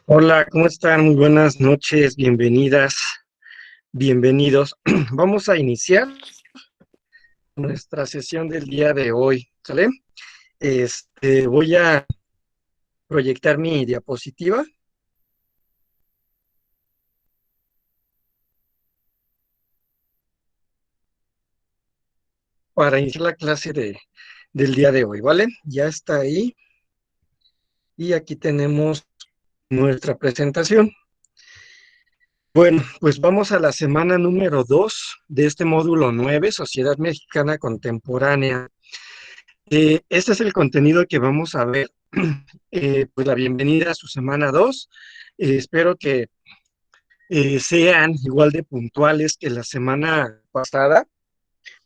Hola, ¿cómo están? Muy buenas noches, bienvenidas, bienvenidos. Vamos a iniciar nuestra sesión del día de hoy, ¿sale? Voy a proyectar mi diapositiva para iniciar la clase del día de hoy, ¿vale? Ya está ahí y aquí tenemos nuestra presentación. Bueno, pues vamos a la semana número 2 de este módulo 9, Sociedad Mexicana Contemporánea. Este es el contenido que vamos a ver. Pues la bienvenida a su semana 2. Espero que sean igual de puntuales que la semana pasada.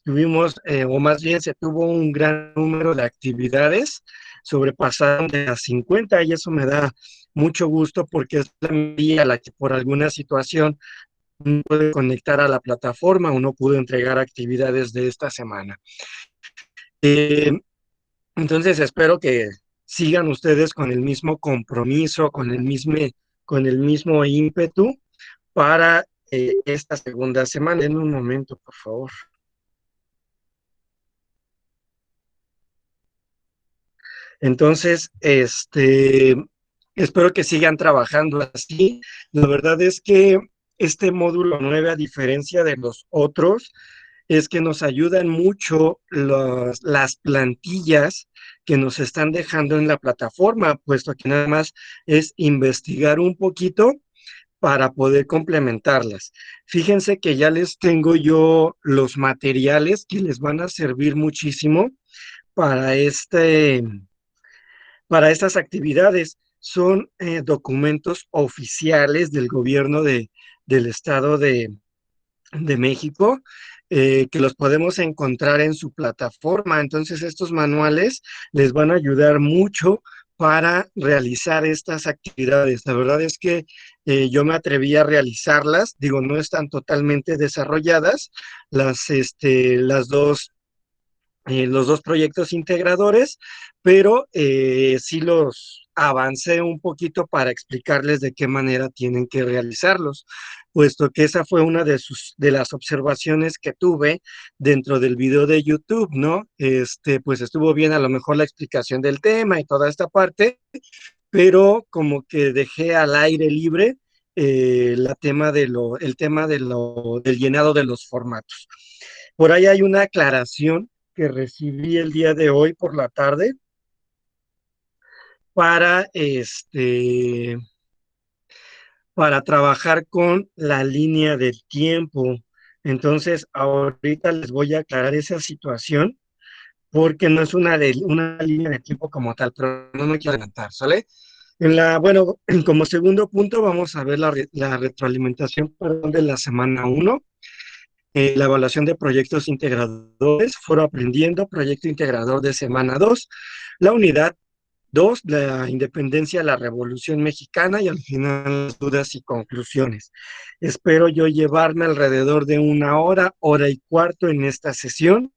Tuvimos, o más bien se tuvo un gran número de actividades, sobrepasaron de las 50 y eso me da mucho gusto porque es la mayoría la que por alguna situación no puede conectar a la plataforma o no pudo entregar actividades de esta semana. Eh, Entonces espero que sigan ustedes con el mismo compromiso, con el mismo ímpetu para esta segunda semana. En un momento, por favor. Entonces, espero que sigan trabajando así. La verdad es que este módulo 9, a diferencia de los otros, es que nos ayudan mucho las plantillas que nos están dejando en la plataforma, puesto que nada más es investigar un poquito para poder complementarlas. Fíjense que ya les tengo yo los materiales que les van a servir muchísimo para para estas actividades. Son documentos oficiales del gobierno del estado de México, que los podemos encontrar en su plataforma. Entonces, estos manuales les van a ayudar mucho para realizar estas actividades. La verdad es que yo me atreví a realizarlas, digo, no están totalmente desarrolladas, las dos los dos proyectos integradores, pero sí los avancé un poquito para explicarles de qué manera tienen que realizarlos, puesto que esa fue una de las observaciones que tuve dentro del video de YouTube, ¿no? Pues estuvo bien a lo mejor la explicación del tema y toda esta parte, pero como que dejé al aire libre el tema del llenado de los formatos. Por ahí hay una aclaración que recibí el día de hoy por la tarde para para trabajar con la línea del tiempo. Entonces, ahorita les voy a aclarar esa situación porque no es una línea de tiempo como tal, pero no me quiero adelantar, ¿sale? Bueno, como segundo punto vamos a ver la retroalimentación, perdón, de la semana uno, la evaluación de proyectos integradores, foro aprendiendo, proyecto integrador de semana 2, la unidad 2, la independencia, la revolución mexicana y al final las dudas y conclusiones. Espero yo llevarme alrededor de una hora, hora y cuarto en esta sesión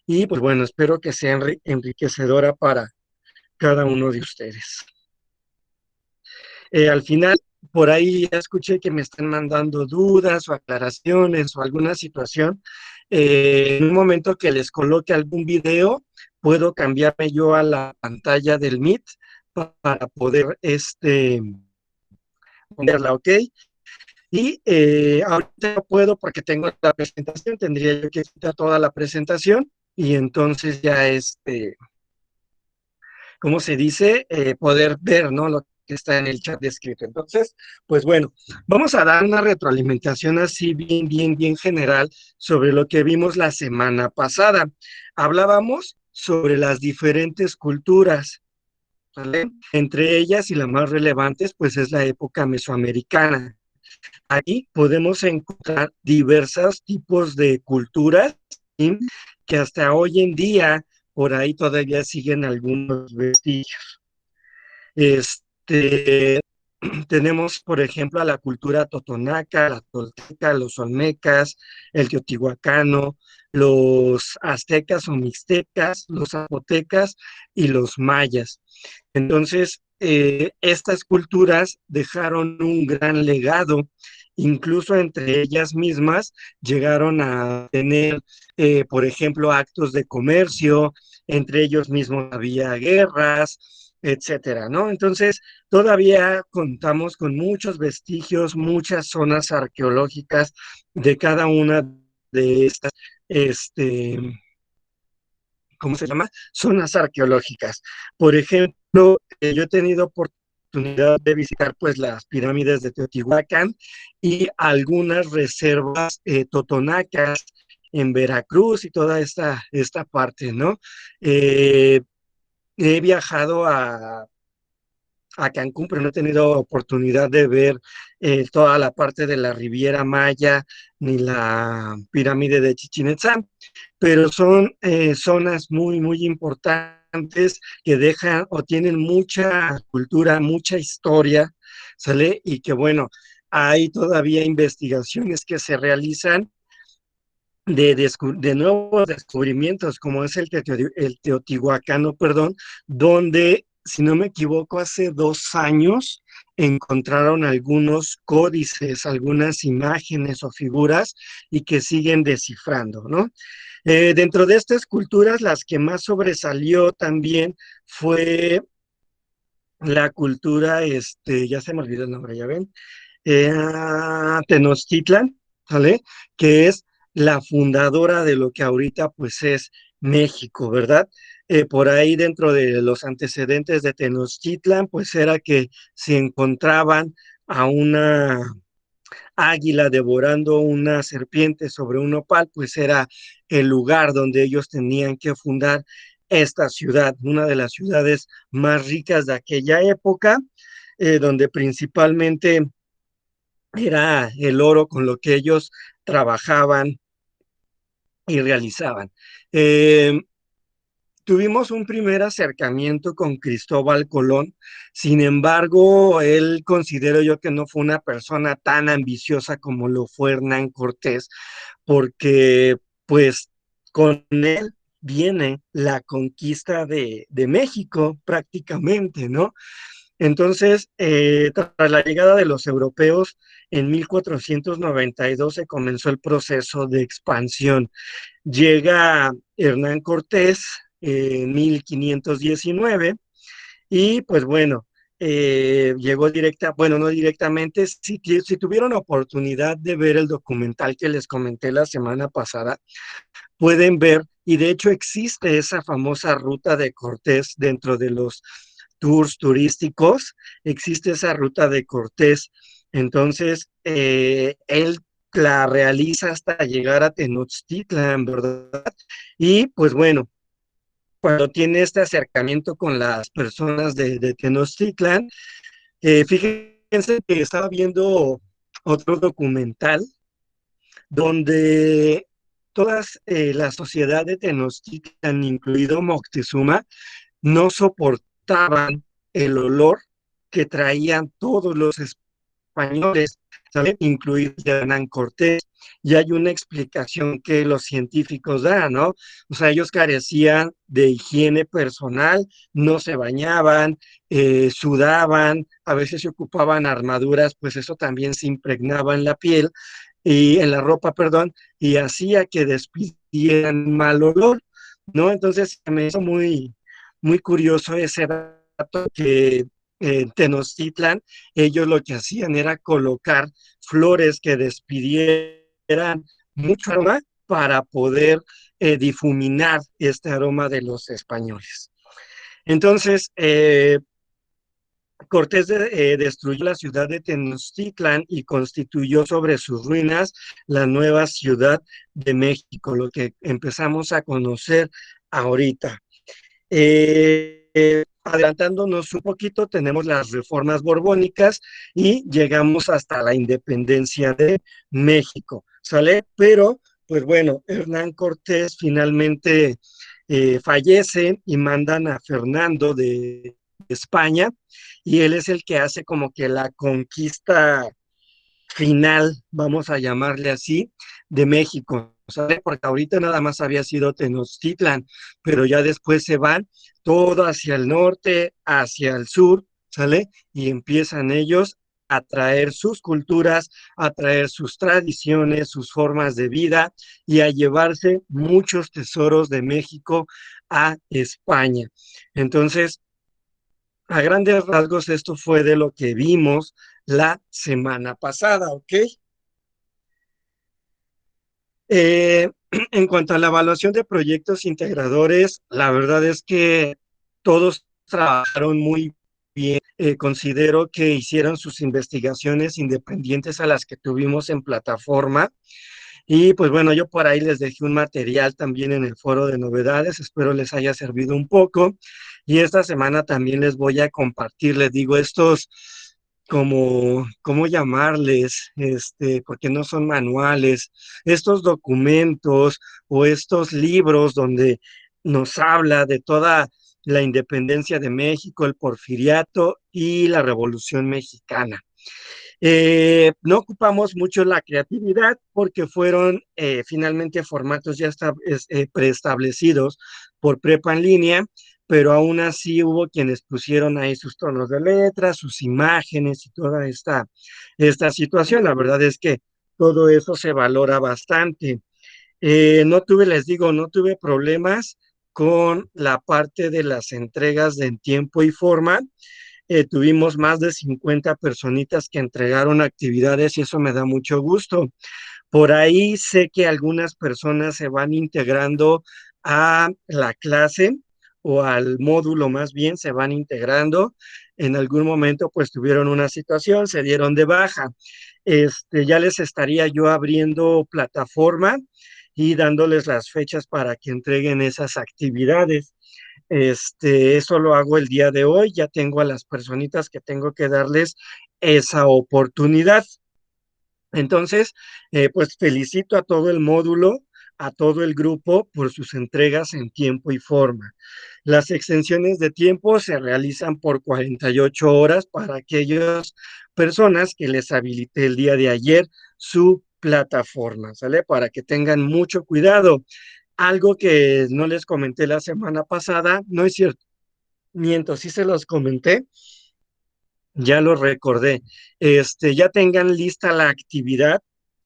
y pues bueno, espero que sea enriquecedora para cada uno de ustedes. Al final, por ahí ya escuché que me están mandando dudas o aclaraciones o alguna situación. En un momento que les coloque algún video, puedo cambiarme yo a la pantalla del Meet para poder ponerla, ¿ok? Y ahorita no puedo porque tengo la presentación, tendría yo que quitar toda la presentación y entonces ya ¿cómo se dice? Poder ver, ¿no? Lo que está en el chat descrito. Entonces, pues bueno, vamos a dar una retroalimentación así bien general sobre lo que vimos la semana pasada. Hablábamos sobre las diferentes culturas, ¿vale? Entre ellas y las más relevantes, pues es la época mesoamericana. Ahí podemos encontrar diversos tipos de culturas, ¿sí? Que hasta hoy en día por ahí todavía siguen algunos vestigios. Este, Tenemos, por ejemplo, a la cultura totonaca, la tolteca, los olmecas, el teotihuacano, los aztecas o mixtecas, los zapotecas y los mayas. Entonces, estas culturas dejaron un gran legado, incluso entre ellas mismas llegaron a tener, por ejemplo, actos de comercio, entre ellos mismos había guerras, etcétera, ¿no? Entonces, todavía contamos con muchos vestigios, muchas zonas arqueológicas de cada una de estas, este, ¿cómo se llama? Zonas arqueológicas. Por ejemplo, yo he tenido oportunidad de visitar pues las pirámides de Teotihuacán y algunas reservas totonacas en Veracruz y toda esta parte, ¿no? Eh, He viajado a Cancún, pero no he tenido oportunidad de ver toda la parte de la Riviera Maya ni la pirámide de Chichén Itzá, pero son zonas muy, muy importantes que dejan o tienen mucha cultura, mucha historia, ¿sale? Y que bueno, hay todavía investigaciones que se realizan de nuevos descubrimientos, como es el Teotihuacano, perdón, donde, si no me equivoco, hace 2 años encontraron algunos códices, algunas imágenes o figuras y que siguen descifrando, ¿no? Dentro de estas culturas, las que más sobresalió también fue la cultura, ya se me olvidó el nombre, ya ven, Tenochtitlan, ¿vale? Que es la fundadora de lo que ahorita pues es México, ¿verdad? Por ahí dentro de los antecedentes de Tenochtitlan, pues era que se encontraban a una águila devorando una serpiente sobre un nopal, pues era el lugar donde ellos tenían que fundar esta ciudad, una de las ciudades más ricas de aquella época, donde principalmente era el oro con lo que ellos trabajaban y realizaban. Eh, Tuvimos un primer acercamiento con Cristóbal Colón, sin embargo, él considero yo que no fue una persona tan ambiciosa como lo fue Hernán Cortés, porque pues con él viene la conquista de México prácticamente, ¿no? Entonces, tras la llegada de los europeos, en 1492 se comenzó el proceso de expansión. Llega Hernán Cortés en 1519 y pues bueno, llegó directa, bueno, no directamente, si tuvieron oportunidad de ver el documental que les comenté la semana pasada, pueden ver, y de hecho existe esa famosa ruta de Cortés dentro de los tours turísticos, existe esa ruta de Cortés. Entonces, él la realiza hasta llegar a Tenochtitlan, ¿verdad? Y pues bueno, cuando tiene este acercamiento con las personas de Tenochtitlan, fíjense que estaba viendo otro documental donde todas la sociedad de Tenochtitlan, incluido Moctezuma, no soportaban el olor que traían todos los españoles, ¿saben? Incluido Hernán Cortés. Y hay una explicación que los científicos dan, ¿no? O sea, ellos carecían de higiene personal, no se bañaban, sudaban, a veces se ocupaban armaduras, pues eso también se impregnaba en la piel y en la ropa, perdón, y hacía que despidieran mal olor, ¿no? Entonces me hizo muy, muy curioso ese dato que en Tenochtitlan ellos lo que hacían era colocar flores que despidieran mucho aroma para poder difuminar este aroma de los españoles. Entonces, Cortés destruyó la ciudad de Tenochtitlan y constituyó sobre sus ruinas la nueva ciudad de México, lo que empezamos a conocer ahorita. Adelantándonos un poquito, tenemos las reformas borbónicas y llegamos hasta la independencia de México, ¿sale? Pero, pues bueno, Hernán Cortés finalmente fallece y mandan a Fernando de España y él es el que hace como que la conquista final, vamos a llamarle así, de México, ¿sale? Porque ahorita nada más había sido Tenochtitlan, pero ya después se van todo hacia el norte, hacia el sur, ¿sale? Y empiezan ellos a traer sus culturas, a traer sus tradiciones, sus formas de vida y a llevarse muchos tesoros de México a España. Entonces, a grandes rasgos, esto fue de lo que vimos la semana pasada, ¿ok? Eh, en cuanto a la evaluación de proyectos integradores, la verdad es que todos trabajaron muy bien. Considero que hicieron sus investigaciones independientes a las que tuvimos en plataforma. Y pues bueno, yo por ahí les dejé un material también en el foro de novedades, espero les haya servido un poco. Y esta semana también les voy a compartir, les digo, estos como, ¿cómo llamarles? Porque no son manuales, estos documentos o estos libros donde nos habla de toda la independencia de México, el porfiriato y la Revolución Mexicana. No ocupamos mucho la creatividad porque fueron finalmente formatos ya preestablecidos por prepa en línea, pero aún así hubo quienes pusieron ahí sus tonos de letra, sus imágenes y toda esta situación. La verdad es que todo eso se valora bastante. No tuve, les digo, no tuve problemas con la parte de las entregas de en tiempo y forma. Tuvimos más de 50 personitas que entregaron actividades y eso me da mucho gusto. Por ahí sé que algunas personas se van integrando a la clase o al módulo más bien, se van integrando. En algún momento pues tuvieron una situación, se dieron de baja. Ya les estaría yo abriendo plataforma y dándoles las fechas para que entreguen esas actividades. Eso lo hago el día de hoy, ya tengo a las personitas que tengo que darles esa oportunidad. Entonces, pues felicito a todo el módulo, a todo el grupo por sus entregas en tiempo y forma. Las extensiones de tiempo se realizan por 48 horas para aquellas personas que les habilité el día de ayer su plataforma, ¿sale? Para que tengan mucho cuidado. Algo que no les comenté la semana pasada, no es cierto, miento, sí se los comenté, ya lo recordé. Ya tengan lista la actividad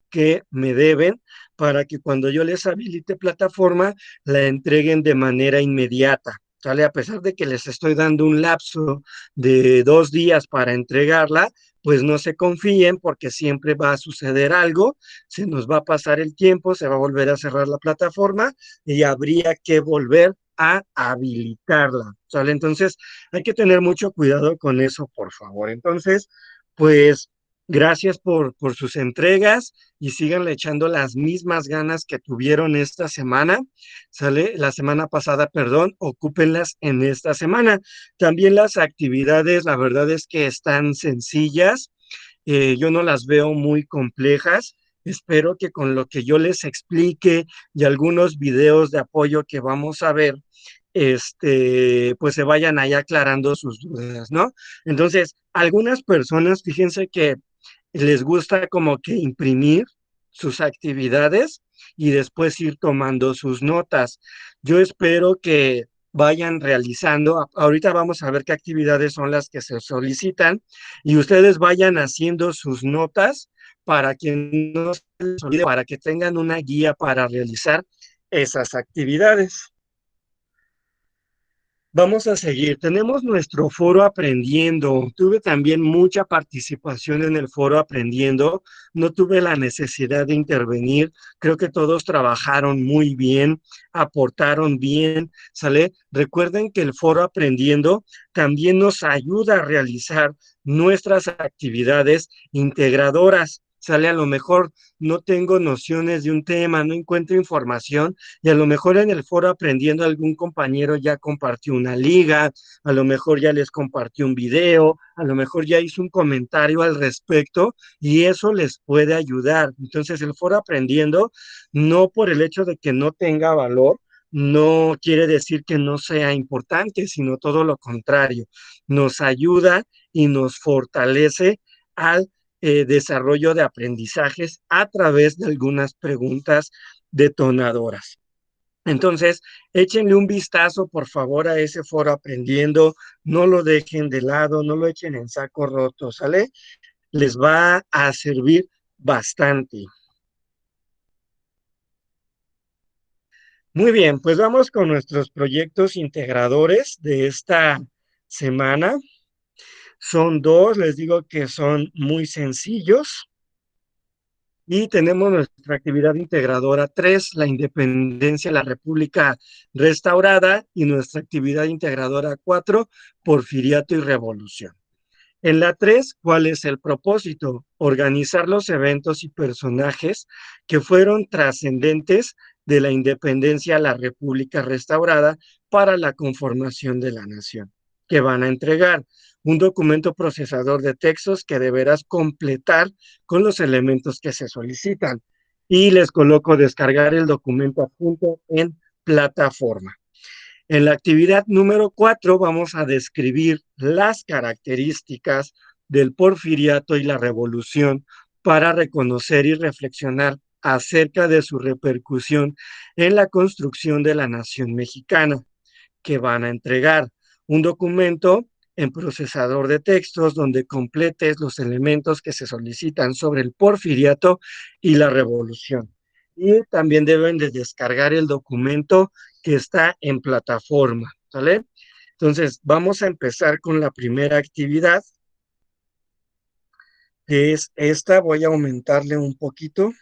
que me deben para que cuando yo les habilite plataforma la entreguen de manera inmediata. ¿Sale? A pesar de que les estoy dando un lapso de 2 días para entregarla, pues no se confíen porque siempre va a suceder algo, se nos va a pasar el tiempo, se va a volver a cerrar la plataforma y habría que volver a habilitarla. ¿Sale? Entonces hay que tener mucho cuidado con eso, por favor. Entonces, pues gracias por sus entregas y síganle echando las mismas ganas que tuvieron esta semana, ¿sale? La semana pasada, perdón, ocúpenlas en esta semana. También las actividades, la verdad es que están sencillas, yo no las veo muy complejas. Espero que con lo que yo les explique y algunos videos de apoyo que vamos a ver, pues se vayan ahí aclarando sus dudas, ¿no? Entonces, algunas personas, fíjense que les gusta como que imprimir sus actividades y después ir tomando sus notas. Yo espero que vayan realizando, ahorita vamos a ver qué actividades son las que se solicitan y ustedes vayan haciendo sus notas para que no se les olvide, para que tengan una guía para realizar esas actividades. Vamos a seguir. Tenemos nuestro foro Aprendiendo. Tuve también mucha participación en el foro Aprendiendo. No tuve la necesidad de intervenir. Creo que todos trabajaron muy bien, aportaron bien, ¿sale? Recuerden que el foro Aprendiendo también nos ayuda a realizar nuestras actividades integradoras. Sale, a lo mejor no tengo nociones de un tema, no encuentro información y a lo mejor en el foro aprendiendo algún compañero ya compartió una liga, a lo mejor ya les compartió un video, a lo mejor ya hizo un comentario al respecto y eso les puede ayudar. Entonces el foro aprendiendo, no por el hecho de que no tenga valor, no quiere decir que no sea importante, sino todo lo contrario, nos ayuda y nos fortalece al desarrollo de aprendizajes a través de algunas preguntas detonadoras. Entonces, échenle un vistazo, por favor, a ese foro aprendiendo, no lo dejen de lado, no lo echen en saco roto, ¿sale? Les va a servir bastante. Muy bien, pues vamos con nuestros proyectos integradores de esta semana. Son dos, les digo que son muy sencillos. Y tenemos nuestra actividad integradora 3, la independencia, la república restaurada, y nuestra actividad integradora 4, porfiriato y revolución. En la 3, ¿cuál es el propósito? Organizar los eventos y personajes que fueron trascendentes de la independencia a la República restaurada para la conformación de la nación, que van a entregar un documento procesador de textos que deberás completar con los elementos que se solicitan. Y les coloco descargar el documento adjunto en plataforma. En la actividad número 4 vamos a describir las características del porfiriato y la revolución para reconocer y reflexionar acerca de su repercusión en la construcción de la nación mexicana, que van a entregar un documento en procesador de textos donde completes los elementos que se solicitan sobre el porfiriato y la revolución. Y también deben de descargar el documento que está en plataforma, ¿sale? Entonces, vamos a empezar con la primera actividad, que es esta. Voy a aumentarle un poquito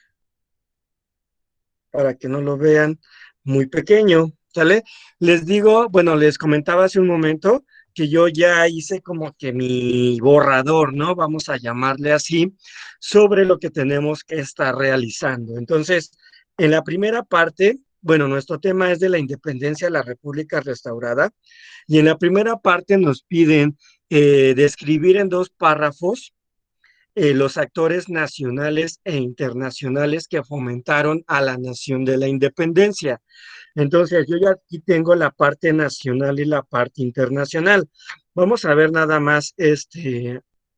para que no lo vean muy pequeño, ¿sale? Les digo, bueno, les comentaba hace un momento que yo ya hice como que mi borrador, ¿no? Vamos a llamarle así, sobre lo que tenemos que estar realizando. Entonces, en la primera parte, bueno, nuestro tema es de la independencia de la República Restaurada, y en la primera parte nos piden describir en 2 párrafos los actores nacionales e internacionales que fomentaron a la nación de la independencia. Entonces, yo ya aquí tengo la parte nacional y la parte internacional. Vamos a ver nada más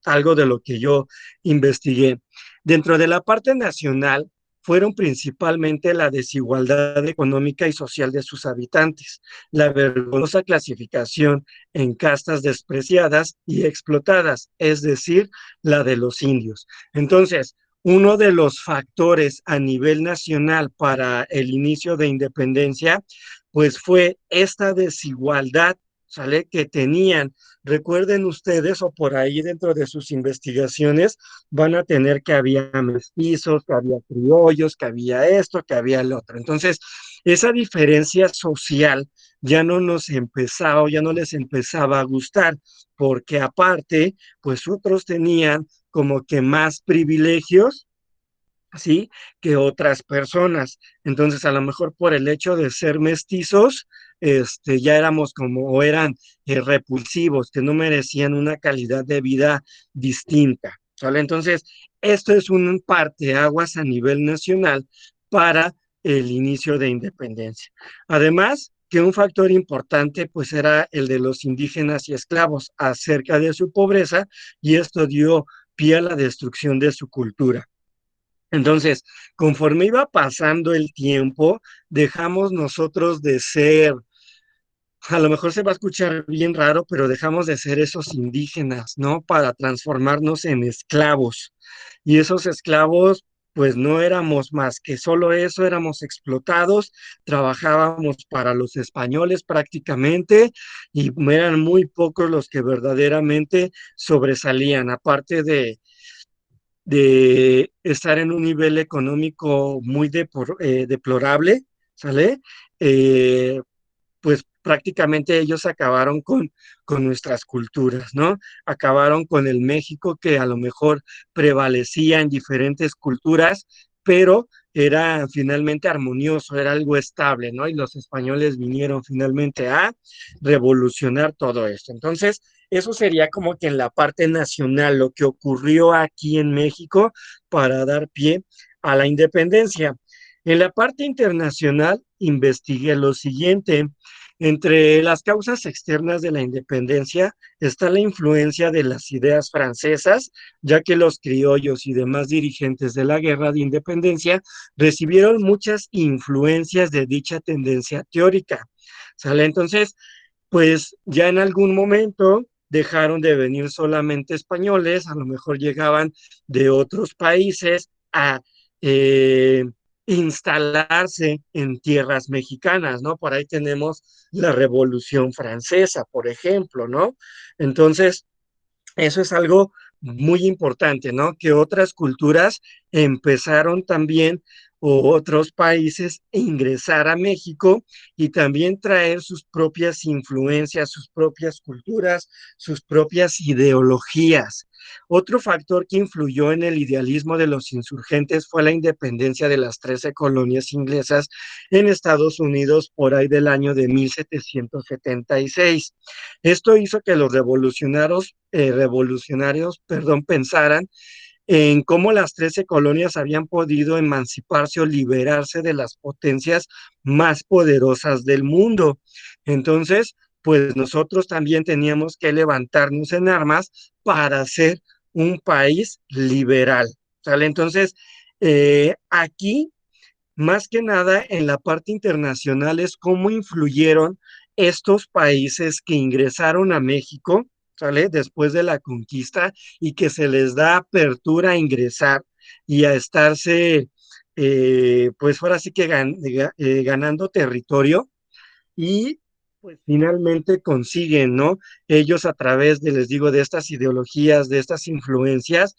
algo de lo que yo investigué. Dentro de la parte nacional fueron principalmente la desigualdad económica y social de sus habitantes, la vergonzosa clasificación en castas despreciadas y explotadas, es decir, la de los indios. Entonces, uno de los factores a nivel nacional para el inicio de independencia, pues fue esta desigualdad, ¿sale? Que tenían. Recuerden ustedes, o por ahí dentro de sus investigaciones, van a tener que había mestizos, que había criollos, que había esto, que había el otro. Entonces, esa diferencia social ya no nos empezaba, o ya no les empezaba a gustar, porque aparte, pues otros tenían como que más privilegios, ¿sí? Que otras personas. Entonces, a lo mejor por el hecho de ser mestizos, ya éramos como, o eran repulsivos, que no merecían una calidad de vida distinta, ¿sale? Entonces, esto es un parteaguas a nivel nacional para el inicio de independencia. Además, que un factor importante pues era el de los indígenas y esclavos acerca de su pobreza, y esto dio pie a la destrucción de su cultura. Entonces, conforme iba pasando el tiempo, dejamos nosotros de ser, a lo mejor se va a escuchar bien raro, pero dejamos de ser esos indígenas, ¿no? Para transformarnos en esclavos. Y esos esclavos, pues no éramos más que solo eso, éramos explotados, trabajábamos para los españoles prácticamente, y eran muy pocos los que verdaderamente sobresalían, aparte de estar en un nivel económico muy deplorable, ¿sale? Eh, pues prácticamente ellos acabaron con nuestras culturas, ¿no? Acabaron con el México que a lo mejor prevalecía en diferentes culturas, pero era finalmente armonioso, era algo estable, ¿no? Y los españoles vinieron finalmente a revolucionar todo esto. Entonces, eso sería como que en la parte nacional, lo que ocurrió aquí en México para dar pie a la independencia. En la parte internacional, investigué lo siguiente. Entre las causas externas de la independencia está la influencia de las ideas francesas, ya que los criollos y demás dirigentes de la guerra de independencia recibieron muchas influencias de dicha tendencia teórica. ¿Sale? Entonces, pues ya en algún momento dejaron de venir solamente españoles, a lo mejor llegaban de otros países a eh, instalarse en tierras mexicanas, ¿no? Por ahí tenemos la Revolución Francesa, por ejemplo, ¿no? Entonces, eso es algo muy importante, ¿no? Que otras culturas empezaron también o otros países a ingresar a México y también traer sus propias influencias, sus propias culturas, sus propias ideologías. Otro factor que influyó en el idealismo de los insurgentes fue la independencia de las 13 colonias inglesas en Estados Unidos por ahí del año de 1776. Esto hizo que los revolucionarios, pensaran en cómo las 13 colonias habían podido emanciparse o liberarse de las potencias más poderosas del mundo. Entonces, pues nosotros también teníamos que levantarnos en armas para ser un país liberal. ¿Sale? Entonces, aquí más que nada en la parte internacional es cómo influyeron estos países que ingresaron a México, ¿sale? Después de la conquista y que se les da apertura a ingresar y a estarse, pues ahora sí que ganando territorio y pues finalmente consiguen, ¿no? Ellos a través de, les digo, de estas ideologías, de estas influencias,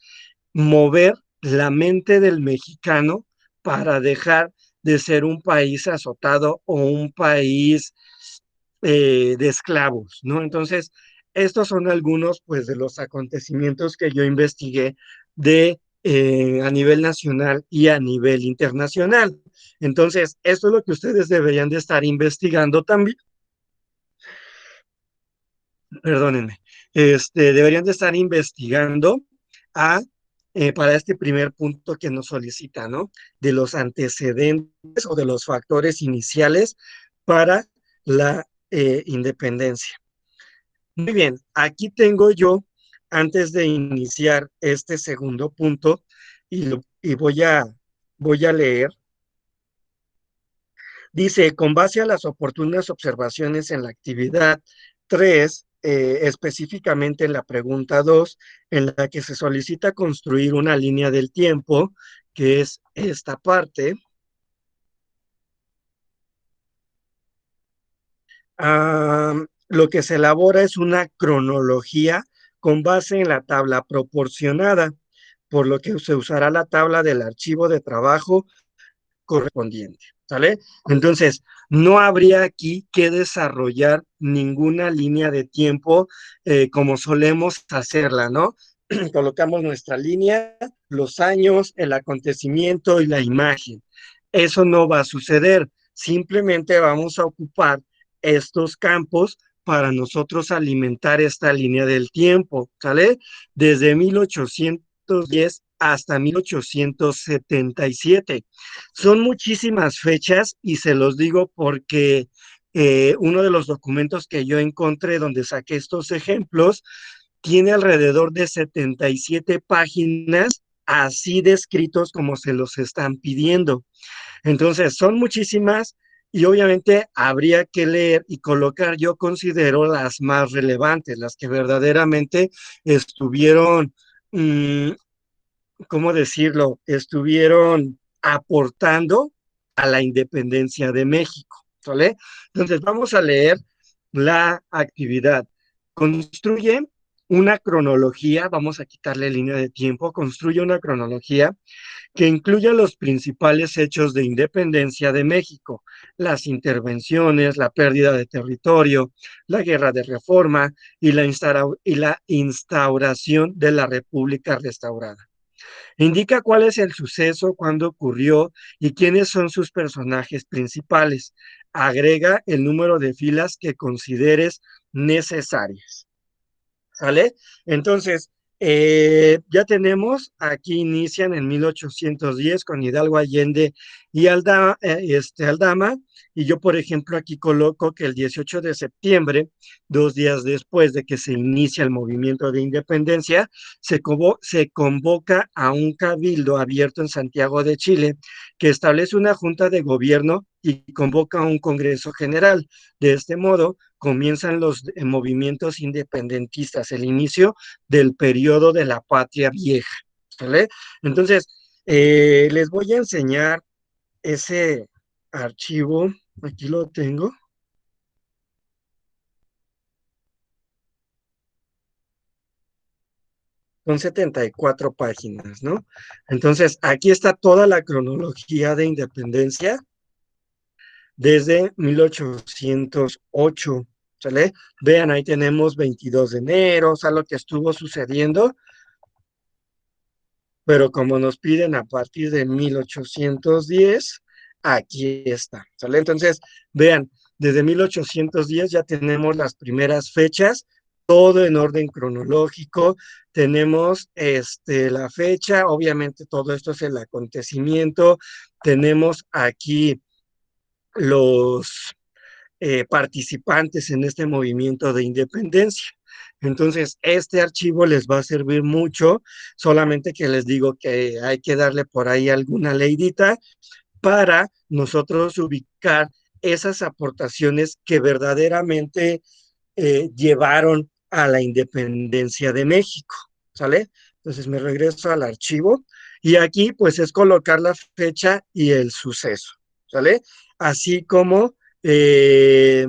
mover la mente del mexicano para dejar de ser un país azotado o un país de esclavos, ¿no? Entonces, estos son algunos, pues, de los acontecimientos que yo investigué de a nivel nacional y a nivel internacional. Entonces, esto es lo que ustedes deberían de estar investigando también, perdónenme, deberían de estar investigando a, para este primer punto que nos solicita, ¿no? De los antecedentes o de los factores iniciales para la independencia. Muy bien, aquí tengo yo, antes de iniciar este segundo punto, y voy a leer. Dice, con base a las oportunas observaciones en la actividad 3, específicamente en la pregunta 2, en la que se solicita construir una línea del tiempo, que es esta parte, lo que se elabora es una cronología con base en la tabla proporcionada, por lo que se usará la tabla del archivo de trabajo correspondiente, ¿sale? Entonces, no habría aquí que desarrollar ninguna línea de tiempo como solemos hacerla, ¿no? Colocamos nuestra línea, los años, el acontecimiento y la imagen. Eso no va a suceder, simplemente vamos a ocupar estos campos para nosotros alimentar esta línea del tiempo, ¿sale? Desde 1810 hasta 1877. Son muchísimas fechas y se los digo porque uno de los documentos que yo encontré donde saqué estos ejemplos tiene alrededor de 77 páginas así descritos como se los están pidiendo. Entonces, son muchísimas y obviamente habría que leer y colocar, yo considero, las más relevantes, las que verdaderamente estuvieron ¿cómo decirlo? Estuvieron aportando a la independencia de México, ¿vale? Entonces vamos a leer la actividad. Construye una cronología, vamos a quitarle línea de tiempo, construye una cronología que incluya los principales hechos de independencia de México, las intervenciones, la pérdida de territorio, la guerra de reforma y la instauración de la República restaurada. Indica cuál es el suceso, cuándo ocurrió y quiénes son sus personajes principales. Agrega el número de filas que consideres necesarias. ¿Sale? Entonces, Ya tenemos, aquí inician en 1810 con Hidalgo Allende y Aldama, y yo, por ejemplo, aquí coloco que el 18 de septiembre, 2 días después de que se inicia el movimiento de independencia, se convoca a un cabildo abierto en Santiago de Chile, que establece una junta de gobierno y convoca a un Congreso General. De este modo, comienzan los movimientos independentistas, el inicio del periodo de la patria vieja, ¿vale? Entonces, les voy a enseñar ese archivo, aquí lo tengo, son 74 páginas, ¿no? Entonces, aquí está toda la cronología de independencia desde 1808, ¿sale? Vean, ahí tenemos 22 de enero, o sea, lo que estuvo sucediendo, pero como nos piden a partir de 1810, aquí está, ¿sale? Entonces, vean, desde 1810 ya tenemos las primeras fechas, todo en orden cronológico, tenemos la fecha, obviamente todo esto es el acontecimiento, tenemos aquí los participantes en este movimiento de independencia. Entonces, este archivo les va a servir mucho, solamente que les digo que hay que darle por ahí alguna leidita para nosotros ubicar esas aportaciones que verdaderamente llevaron a la independencia de México, ¿sale? Entonces me regreso al archivo y aquí pues es colocar la fecha y el suceso, ¿sale? Así como eh,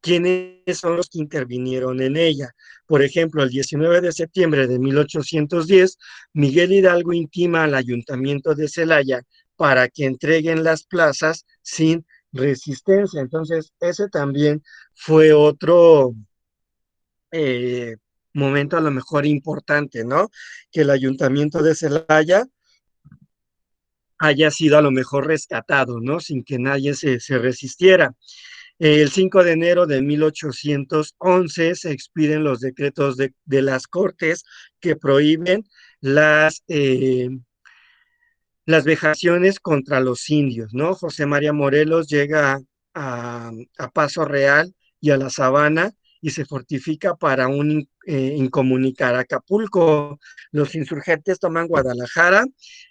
quiénes son los que intervinieron en ella. Por ejemplo, el 19 de septiembre de 1810, Miguel Hidalgo intima al ayuntamiento de Celaya para que entreguen las plazas sin resistencia. Entonces, ese también fue otro eh, momento a lo mejor importante, ¿no? Que el ayuntamiento de Celaya haya sido a lo mejor rescatado, ¿no? Sin que nadie se resistiera. El 5 de enero de 1811 se expiden los decretos de las Cortes que prohíben las vejaciones contra los indios, ¿no? José María Morelos llega a Paso Real y a la Sabana y se fortifica para incomunicar Acapulco. Los insurgentes toman Guadalajara,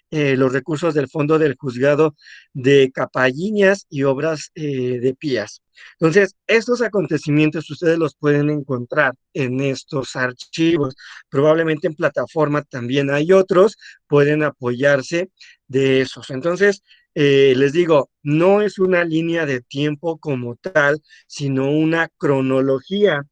los recursos del fondo del juzgado de Capalliñas y obras de Pías. Entonces, estos acontecimientos ustedes los pueden encontrar en estos archivos. Probablemente en plataforma también hay otros, pueden apoyarse de esos. Entonces, les digo, no es una línea de tiempo como tal, sino una cronología.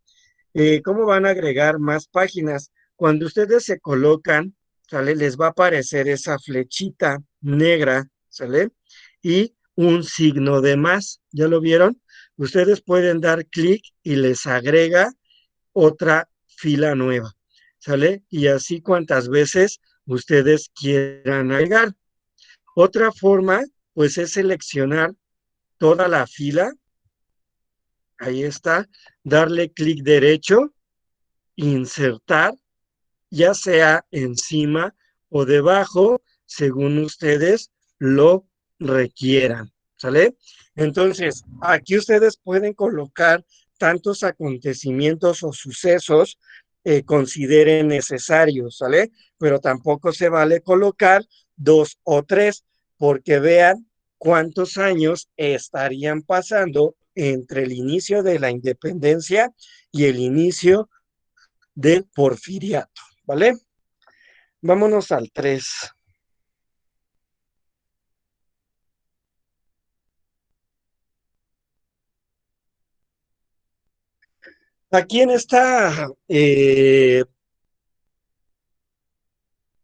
¿Cómo van a agregar más páginas? Cuando ustedes se colocan, ¿sale? Les va a aparecer esa flechita negra, ¿sale? Y un signo de más, ¿ya lo vieron? Ustedes pueden dar clic y les agrega otra fila nueva, ¿sale? Y así cuantas veces ustedes quieran agregar. Otra forma, pues, es seleccionar toda la fila, ahí está, darle clic derecho, insertar, ya sea encima o debajo, según ustedes lo requieran, ¿sale? Entonces, aquí ustedes pueden colocar tantos acontecimientos o sucesos consideren necesarios, ¿sale? Pero tampoco se vale colocar dos o tres, porque vean cuántos años estarían pasando entre el inicio de la independencia y el inicio del porfiriato, ¿vale? Vámonos al 3. Aquí en esta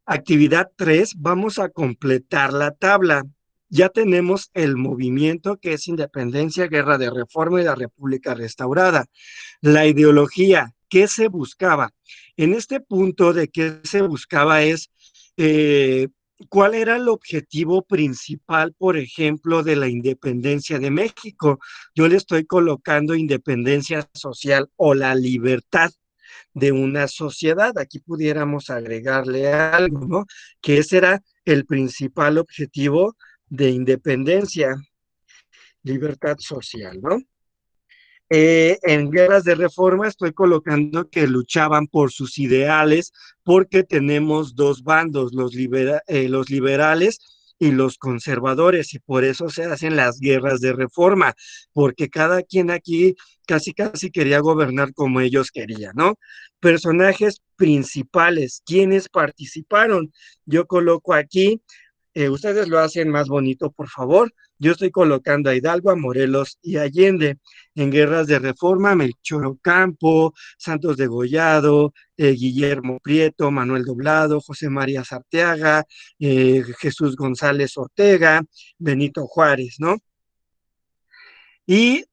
actividad 3 vamos a completar la tabla. Ya tenemos el movimiento que es independencia, guerra de reforma y la república restaurada. La ideología, ¿qué se buscaba? En este punto de qué se buscaba es eh, cuál era el objetivo principal, por ejemplo, de la independencia de México. Yo le estoy colocando independencia social o la libertad. de una sociedad. Aquí pudiéramos agregarle algo, ¿no? Que ese era el principal objetivo de independencia, libertad social, ¿no? En guerras de reforma estoy colocando que luchaban por sus ideales porque tenemos dos bandos, los liberales y los conservadores, y por eso se hacen las guerras de reforma, porque cada quien aquí casi casi quería gobernar como ellos querían, ¿no? Personajes principales, quienes participaron. Yo coloco aquí ustedes lo hacen más bonito, por favor. Yo estoy colocando a Hidalgo, a Morelos y Allende. En guerras de reforma, Melchor Ocampo, Santos de Gollado, Guillermo Prieto, Manuel Doblado, José María Sarteaga, Jesús González Ortega, Benito Juárez, ¿no? Y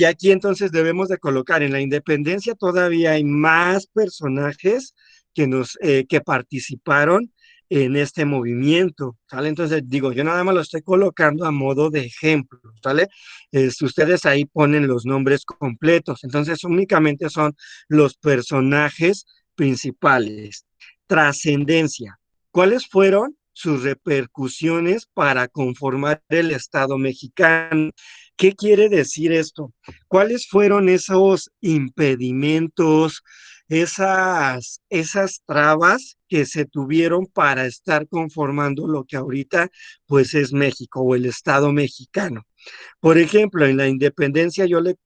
aquí entonces debemos de colocar en la independencia todavía hay más personajes que participaron en este movimiento, ¿sale? Entonces digo, yo nada más lo estoy colocando a modo de ejemplo, ¿sale? Ustedes ahí ponen los nombres completos, entonces únicamente son los personajes principales. Trascendencia. ¿Cuáles fueron sus repercusiones para conformar el Estado mexicano? ¿Qué quiere decir esto? ¿Cuáles fueron esos impedimentos, esas trabas que se tuvieron para estar conformando lo que ahorita pues es México o el Estado mexicano? Por ejemplo, en la independencia yo le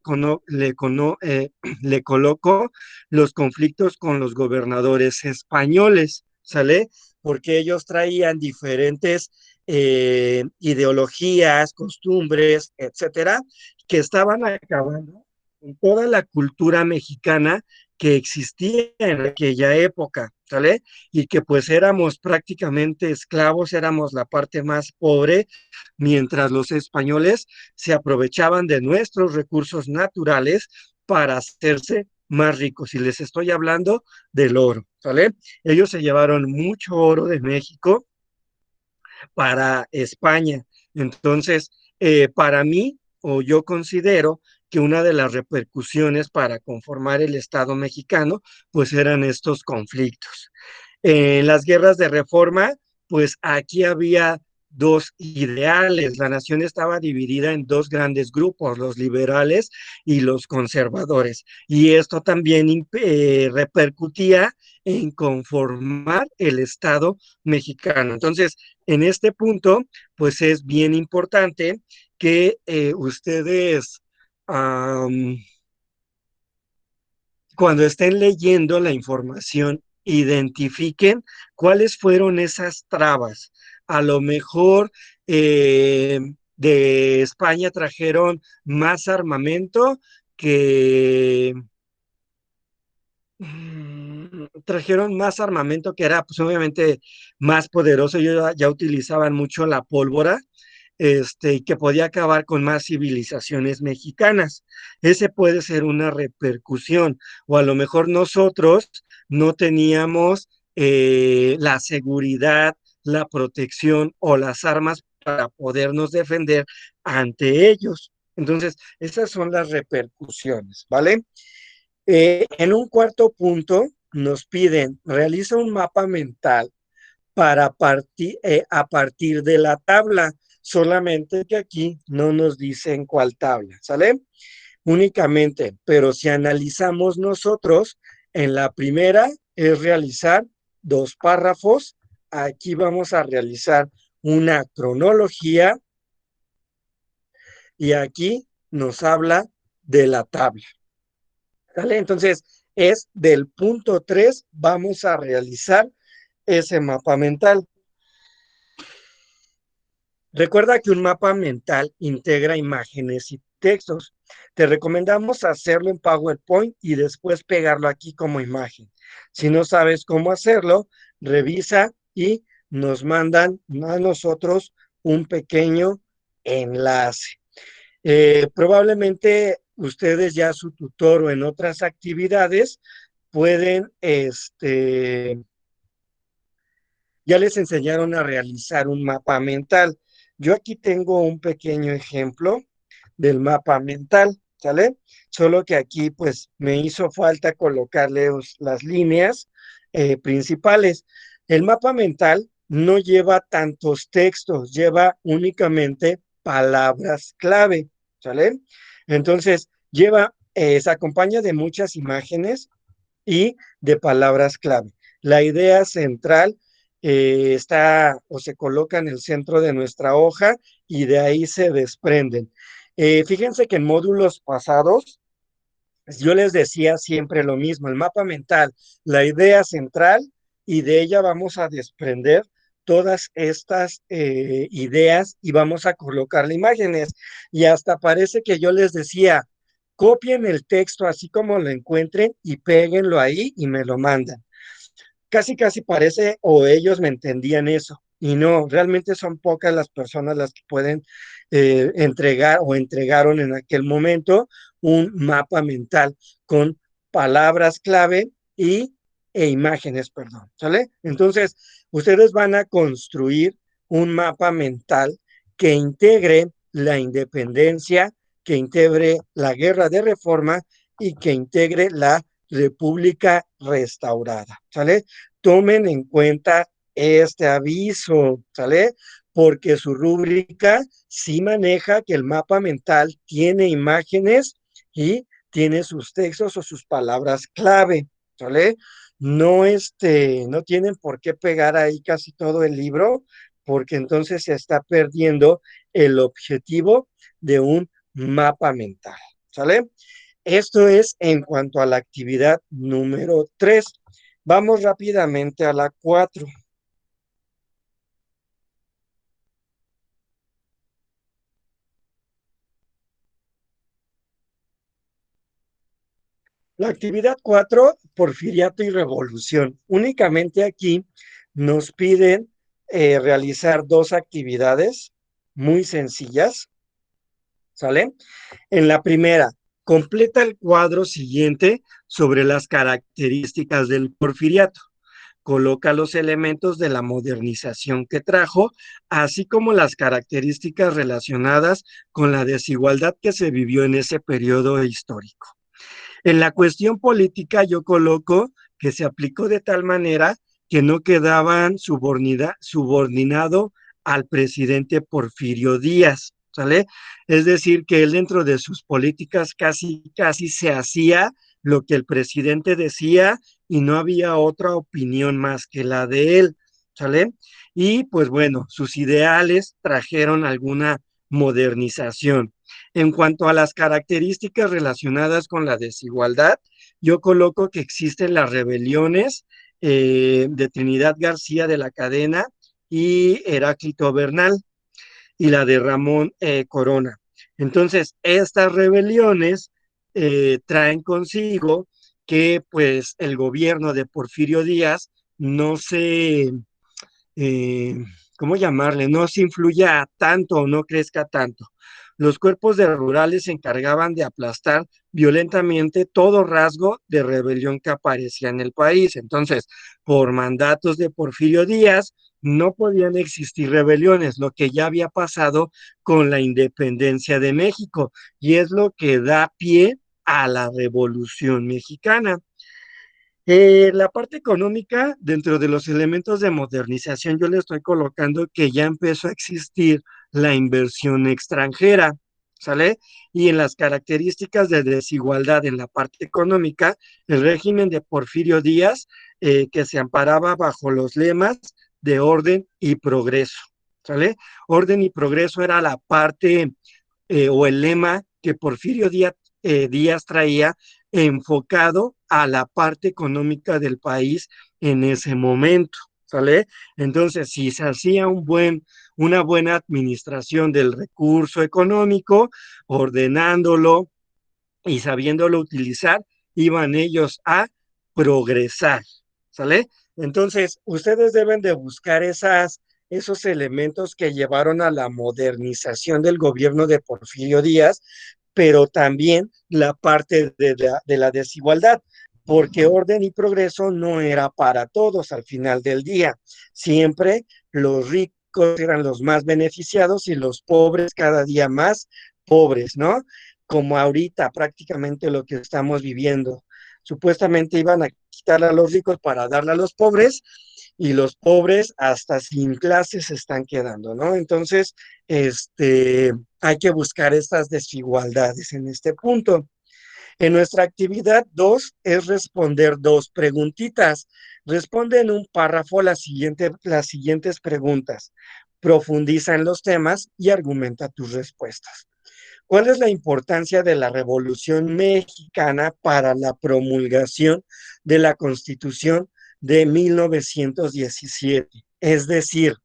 coloco los conflictos con los gobernadores españoles, ¿sale? Porque ellos traían diferentes ideologías, costumbres, etcétera, que estaban acabando con toda la cultura mexicana que existía en aquella época, ¿sale? Y que pues éramos prácticamente esclavos, éramos la parte más pobre, mientras los españoles se aprovechaban de nuestros recursos naturales para hacerse más ricos. Y les estoy hablando del oro, ¿sale? Ellos se llevaron mucho oro de México para España. Entonces, para mí, o yo considero que una de las repercusiones para conformar el Estado mexicano, pues eran estos conflictos. En las guerras de reforma, pues aquí había dos ideales. La nación estaba dividida en dos grandes grupos, los liberales y los conservadores. Y esto también repercutía en conformar el Estado mexicano. Entonces, en este punto, pues es bien importante que ustedes um, cuando estén leyendo la información, identifiquen cuáles fueron esas trabas. A lo mejor de España trajeron más armamento que trajeron más armamento que era pues obviamente más poderoso. Ellos ya utilizaban mucho la pólvora, que podía acabar con más civilizaciones mexicanas. Ese puede ser una repercusión, o a lo mejor nosotros no teníamos la seguridad, la protección o las armas para podernos defender ante ellos. Entonces, esas son las repercusiones, ¿vale? En un cuarto punto nos piden, realiza un mapa mental a partir de la tabla, solamente que aquí no nos dicen cuál tabla, ¿sale? Únicamente, pero si analizamos nosotros, en la primera es realizar dos párrafos, aquí vamos a realizar una cronología y aquí nos habla de la tabla, ¿sale? Entonces, es del punto 3, vamos a realizar ese mapa mental. Recuerda que un mapa mental integra imágenes y textos. Te recomendamos hacerlo en PowerPoint y después pegarlo aquí como imagen. Si no sabes cómo hacerlo, revisa y nos mandan a nosotros un pequeño enlace. Probablemente ustedes ya su tutor o en otras actividades pueden, ya les enseñaron a realizar un mapa mental. Yo aquí tengo un pequeño ejemplo del mapa mental. ¿sale? Solo que aquí pues me hizo falta colocarle las líneas principales. El mapa mental no lleva tantos textos, lleva únicamente palabras clave, ¿sale? Entonces, se acompaña de muchas imágenes y de palabras clave. La idea central está o se coloca en el centro de nuestra hoja y de ahí se desprenden. Fíjense que en módulos pasados yo les decía siempre lo mismo, el mapa mental, la idea central y de ella vamos a desprender todas estas ideas y vamos a colocarle imágenes. Y hasta parece que yo les decía, copien el texto así como lo encuentren y péguenlo ahí y me lo mandan. Casi, casi parece, o ellos me entendían eso. Y no, realmente son pocas las personas las que pueden entregar o entregaron en aquel momento un mapa mental con palabras clave e imágenes, perdón, ¿sale? Entonces, ustedes van a construir un mapa mental que integre la independencia, que integre la guerra de reforma y que integre la república restaurada, ¿sale? Tomen en cuenta este aviso, ¿sale? Porque su rúbrica sí maneja que el mapa mental tiene imágenes y tiene sus textos o sus palabras clave, ¿sale? No, no tienen por qué pegar ahí casi todo el libro, porque entonces se está perdiendo el objetivo de un mapa mental, ¿sale? Esto es en cuanto a la actividad número 3. Vamos rápidamente a la 4. La actividad 4, Porfiriato y Revolución. Únicamente aquí nos piden realizar dos actividades muy sencillas, ¿sale? En la primera, completa el cuadro siguiente sobre las características del porfiriato. Coloca los elementos de la modernización que trajo, así como las características relacionadas con la desigualdad que se vivió en ese periodo histórico. En la cuestión política yo coloco que se aplicó de tal manera que no quedaban subordinado al presidente Porfirio Díaz, ¿sale? Es decir, que él dentro de sus políticas casi, casi se hacía lo que el presidente decía y no había otra opinión más que la de él, ¿sale? Y pues bueno, sus ideales trajeron alguna modernización. En cuanto a las características relacionadas con la desigualdad, yo coloco que existen las rebeliones de Trinidad García de la Cadena y Heráclito Bernal y la de Ramón Corona. Entonces, estas rebeliones traen consigo que pues el gobierno de Porfirio Díaz no se eh, ¿cómo llamarle? No se influya tanto o no crezca tanto. Los cuerpos de rurales se encargaban de aplastar violentamente todo rasgo de rebelión que aparecía en el país. Entonces, por mandatos de Porfirio Díaz, no podían existir rebeliones, lo que ya había pasado con la independencia de México, y es lo que da pie a la Revolución Mexicana. La parte económica, dentro de los elementos de modernización, yo le estoy colocando que ya empezó a existir la inversión extranjera, ¿sale? Y en las características de desigualdad en la parte económica, el régimen de Porfirio Díaz, que se amparaba bajo los lemas de orden y progreso, ¿sale? Orden y progreso era la parte o el lema que Porfirio Díaz traía enfocado a la parte económica del país en ese momento, ¿sale? Entonces, si se hacía una buena administración del recurso económico, ordenándolo y sabiéndolo utilizar, iban ellos a progresar, ¿sale? Entonces, ustedes deben de buscar esos elementos que llevaron a la modernización del gobierno de Porfirio Díaz, pero también la parte de la desigualdad, porque orden y progreso no era para todos al final del día. Siempre los ricos eran los más beneficiados y los pobres cada día más pobres, ¿no? como ahorita prácticamente lo que estamos viviendo. Supuestamente iban a quitar a los ricos para darle a los pobres y los pobres hasta sin clases se están quedando, ¿no? Entonces, hay que buscar estas desigualdades en este punto. En nuestra actividad 2 es responder dos preguntitas. Responde en un párrafo las siguientes preguntas. Profundiza en los temas y argumenta tus respuestas. ¿Cuál es la importancia de la Revolución Mexicana para la promulgación de la Constitución de 1917? Es decir,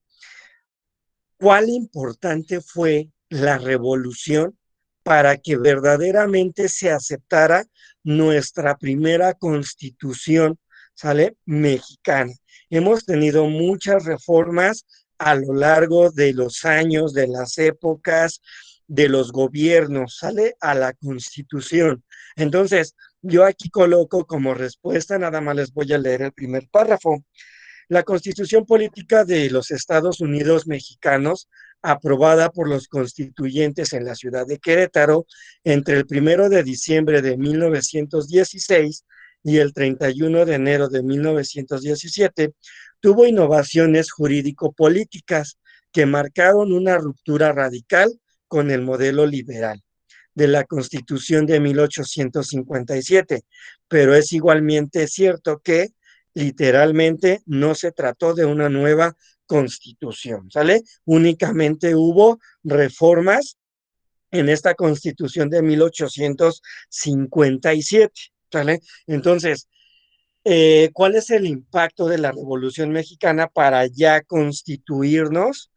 ¿cuál importante fue la revolución para que verdaderamente se aceptara nuestra primera constitución, ¿sale? Mexicana. Hemos tenido muchas reformas a lo largo de los años, de las épocas, de los gobiernos, ¿sale? A la constitución. Entonces, yo aquí coloco como respuesta, nada más les voy a leer el primer párrafo. La Constitución Política de los Estados Unidos Mexicanos, aprobada por los constituyentes en la ciudad de Querétaro entre el 1 de diciembre de 1916 y el 31 de enero de 1917, tuvo innovaciones jurídico-políticas que marcaron una ruptura radical con el modelo liberal de la Constitución de 1857, pero es igualmente cierto que literalmente no se trató de una nueva constitución, ¿sale? Únicamente hubo reformas en esta constitución de 1857, ¿sale? Entonces, ¿cuál es el impacto de la Revolución Mexicana para ya constituirnos?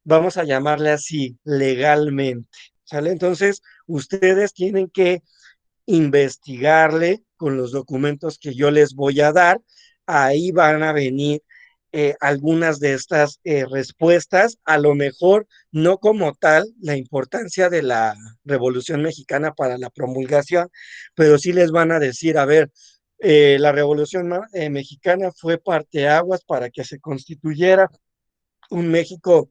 Vamos a llamarle así, legalmente, ¿sale? Entonces, ustedes tienen que investigarle con los documentos que yo les voy a dar. Ahí van a venir algunas de estas respuestas, a lo mejor no como tal la importancia de la Revolución Mexicana para la promulgación, pero sí les van a decir, a ver, la Revolución Mexicana fue parteaguas para que se constituyera un México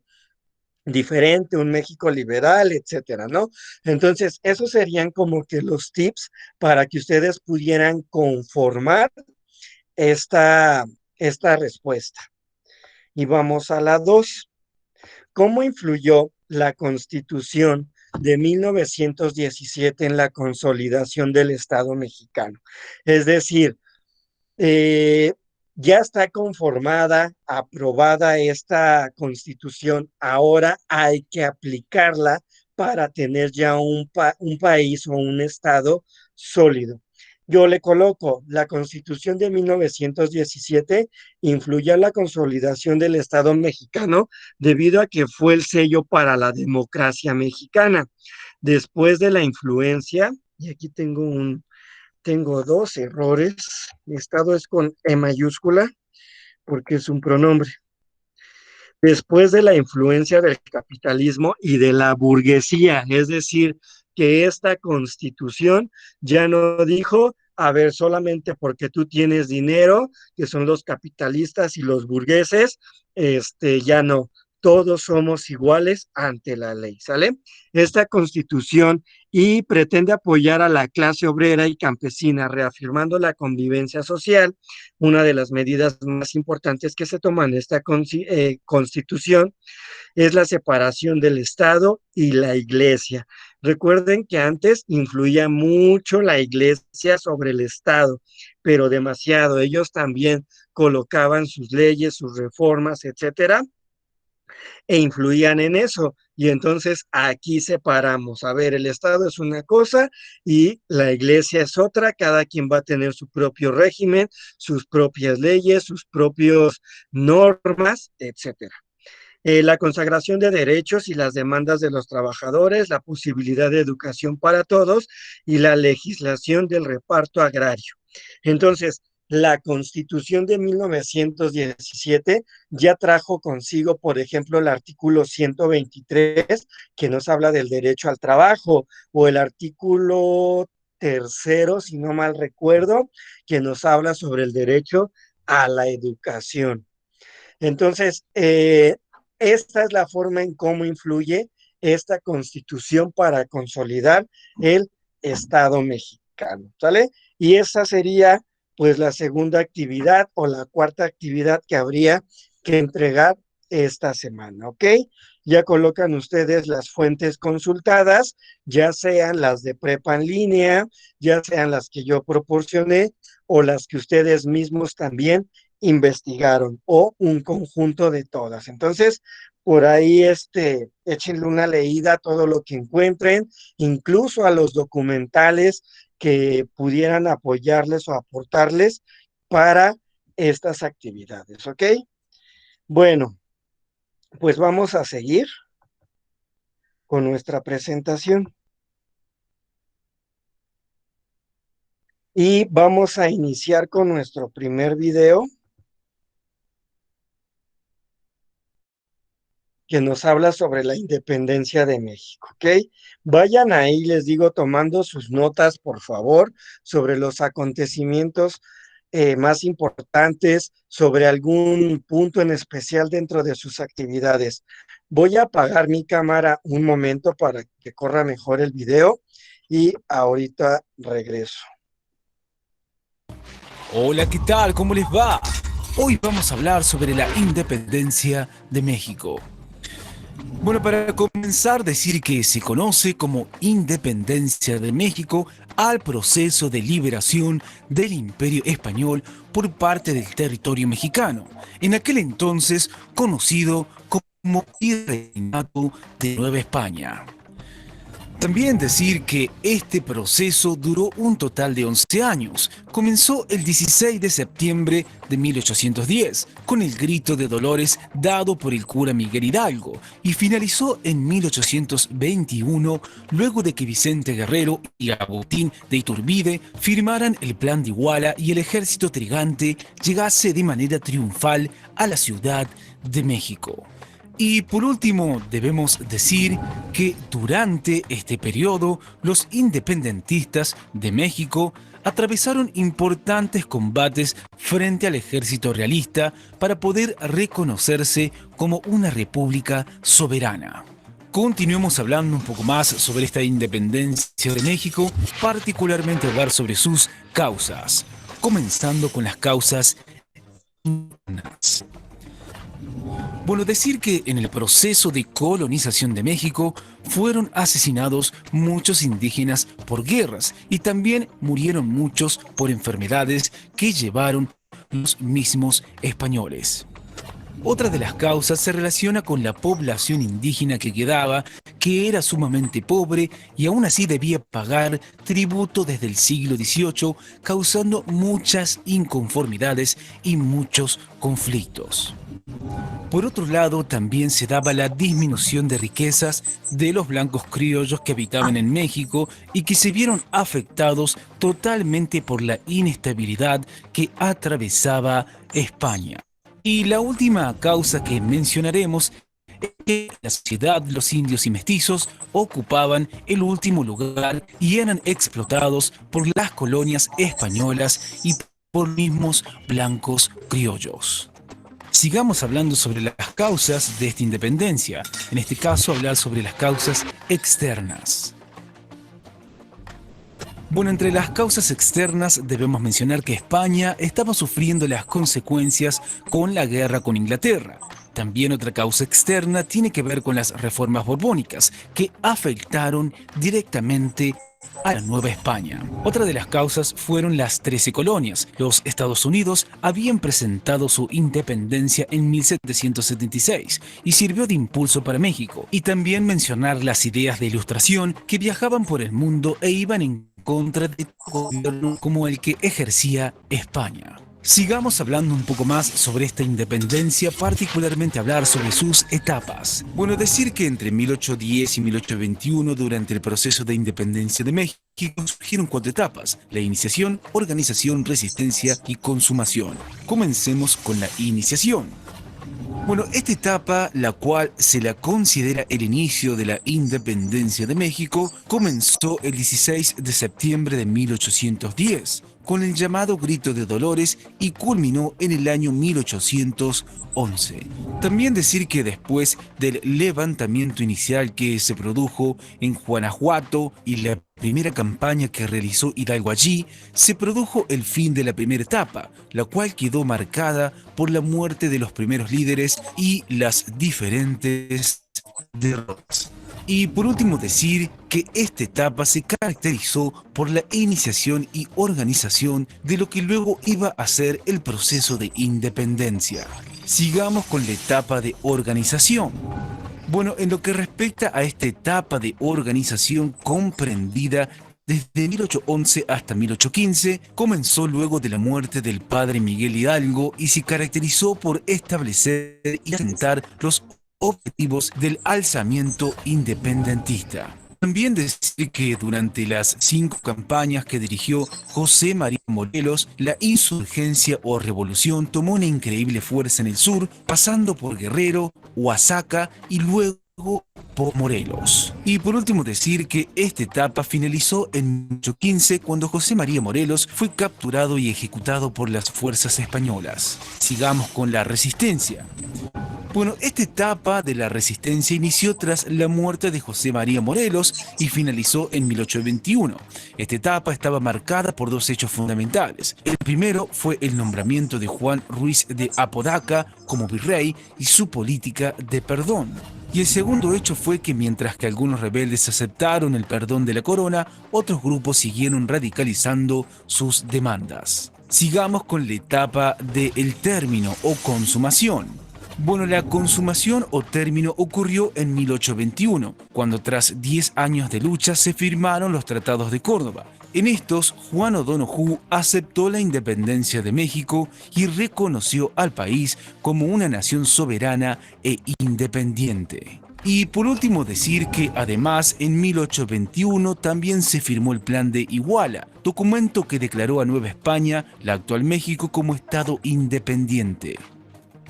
diferente, un México liberal, etcétera, ¿no? Entonces, esos serían como que los tips para que ustedes pudieran conformar esta, esta respuesta. Y vamos a la 2. ¿Cómo influyó la Constitución de 1917 en la consolidación del Estado mexicano? Es decir, eh, ya está conformada, aprobada esta constitución, ahora hay que aplicarla para tener ya un país o un estado sólido. Yo le coloco, la constitución de 1917 influyó en la consolidación del Estado mexicano debido a que fue el sello para la democracia mexicana. Después de la influencia, y aquí tengo dos errores. Estado es con E mayúscula porque es un pronombre. Después de la influencia del capitalismo y de la burguesía, es decir, que esta constitución ya no dijo, a ver, solamente porque tú tienes dinero, que son los capitalistas y los burgueses, ya no, todos somos iguales ante la ley, ¿sale? Esta constitución y pretende apoyar a la clase obrera y campesina, reafirmando la convivencia social. Una de las medidas más importantes que se toman en esta constitución es la separación del Estado y la Iglesia. Recuerden que antes influía mucho la Iglesia sobre el Estado, pero demasiado. Ellos también colocaban sus leyes, sus reformas, etcétera, e influían en eso. Y entonces aquí separamos. A ver, el Estado es una cosa y la Iglesia es otra. Cada quien va a tener su propio régimen, sus propias leyes, sus propios normas, etcétera. La consagración de derechos y las demandas de los trabajadores, la posibilidad de educación para todos y la legislación del reparto agrario. Entonces, la Constitución de 1917 ya trajo consigo, por ejemplo, el artículo 123, que nos habla del derecho al trabajo, o el artículo tercero, si no mal recuerdo, que nos habla sobre el derecho a la educación. Entonces, esta es la forma en cómo influye esta constitución para consolidar el Estado mexicano, ¿sale? Y esa sería pues la segunda actividad o la cuarta actividad que habría que entregar esta semana, ¿ok? Ya colocan ustedes las fuentes consultadas, ya sean las de prepa en línea, ya sean las que yo proporcioné o las que ustedes mismos también investigaron o un conjunto de todas. Entonces, por ahí échenle una leída a todo lo que encuentren, incluso a los documentales que pudieran apoyarles o aportarles para estas actividades, ¿ok? Bueno, pues vamos a seguir con nuestra presentación y vamos a iniciar con nuestro primer video que nos habla sobre la independencia de México, ¿ok? Vayan ahí, les digo, tomando sus notas, por favor, sobre los acontecimientos más importantes, sobre algún punto en especial dentro de sus actividades. Voy a apagar mi cámara un momento para que corra mejor el video y ahorita regreso. Hola, ¿qué tal? ¿Cómo les va? Hoy vamos a hablar sobre la independencia de México. Bueno, para comenzar, decir que se conoce como independencia de México al proceso de liberación del Imperio Español por parte del territorio mexicano, en aquel entonces conocido como Virreinato de Nueva España. También decir que este proceso duró un total de 11 años. Comenzó el 16 de septiembre de 1810, con el grito de Dolores dado por el cura Miguel Hidalgo, y finalizó en 1821, luego de que Vicente Guerrero y Agustín de Iturbide firmaran el Plan de Iguala y el ejército trigante llegase de manera triunfal a la Ciudad de México. Y por último, debemos decir que durante este periodo, los independentistas de México atravesaron importantes combates frente al ejército realista para poder reconocerse como una república soberana. Continuemos hablando un poco más sobre esta independencia de México, particularmente hablar sobre sus causas, comenzando con las causas internas. Bueno, decir que en el proceso de colonización de México fueron asesinados muchos indígenas por guerras y también murieron muchos por enfermedades que llevaron los mismos españoles. Otra de las causas se relaciona con la población indígena que quedaba, que era sumamente pobre y aún así debía pagar tributo desde el siglo XVIII, causando muchas inconformidades y muchos conflictos. Por otro lado, también se daba la disminución de riquezas de los blancos criollos que habitaban en México y que se vieron afectados totalmente por la inestabilidad que atravesaba España. Y la última causa que mencionaremos es que en la sociedad los indios y mestizos ocupaban el último lugar y eran explotados por las colonias españolas y por mismos blancos criollos. Sigamos hablando sobre las causas de esta independencia, en este caso hablar sobre las causas externas. Bueno, entre las causas externas debemos mencionar que España estaba sufriendo las consecuencias con la guerra con Inglaterra. También otra causa externa tiene que ver con las reformas borbónicas, que afectaron directamente a la Nueva España. Otra de las causas fueron las 13 colonias. Los Estados Unidos habían presentado su independencia en 1776 y sirvió de impulso para México. Y también mencionar las ideas de ilustración que viajaban por el mundo e iban en contra de gobierno como el que ejercía España. Sigamos hablando un poco más sobre esta independencia, particularmente hablar sobre sus etapas. Bueno, decir que entre 1810 y 1821, durante el proceso de independencia de México, surgieron 4 etapas: la iniciación, organización, resistencia y consumación. Comencemos con la iniciación. Bueno, esta etapa, la cual se la considera el inicio de la independencia de México, comenzó el 16 de septiembre de 1810, con el llamado Grito de Dolores y culminó en el año 1811. También decir que después del levantamiento inicial que se produjo en Guanajuato y la primera campaña que realizó Hidalgo allí, se produjo el fin de la primera etapa, la cual quedó marcada por la muerte de los primeros líderes y las diferentes derrotas. Y por último decir que esta etapa se caracterizó por la iniciación y organización de lo que luego iba a ser el proceso de independencia. Sigamos con la etapa de organización. Bueno, en lo que respecta a esta etapa de organización comprendida desde 1811 hasta 1815, comenzó luego de la muerte del padre Miguel Hidalgo y se caracterizó por establecer y asentar los objetivos del alzamiento independentista. También decir que durante las 5 campañas que dirigió José María Morelos, la insurgencia o revolución tomó una increíble fuerza en el sur, pasando por Guerrero, Oaxaca y luego por Morelos. Y por último decir que esta etapa finalizó en 1815 cuando José María Morelos fue capturado y ejecutado por las fuerzas españolas. Sigamos con la resistencia. Bueno, esta etapa de la resistencia inició tras la muerte de José María Morelos y finalizó en 1821. Esta etapa estaba marcada por dos hechos fundamentales. El primero fue el nombramiento de Juan Ruiz de Apodaca como virrey y su política de perdón. Y el segundo hecho fue que mientras que algunos rebeldes aceptaron el perdón de la corona, otros grupos siguieron radicalizando sus demandas. Sigamos con la etapa del término o consumación. Bueno, la consumación o término ocurrió en 1821, cuando tras 10 años de lucha se firmaron los tratados de Córdoba. En estos, Juan O'Donoghue aceptó la independencia de México y reconoció al país como una nación soberana e independiente. Y por último decir que además en 1821 también se firmó el Plan de Iguala, documento que declaró a Nueva España, la actual México, como Estado independiente.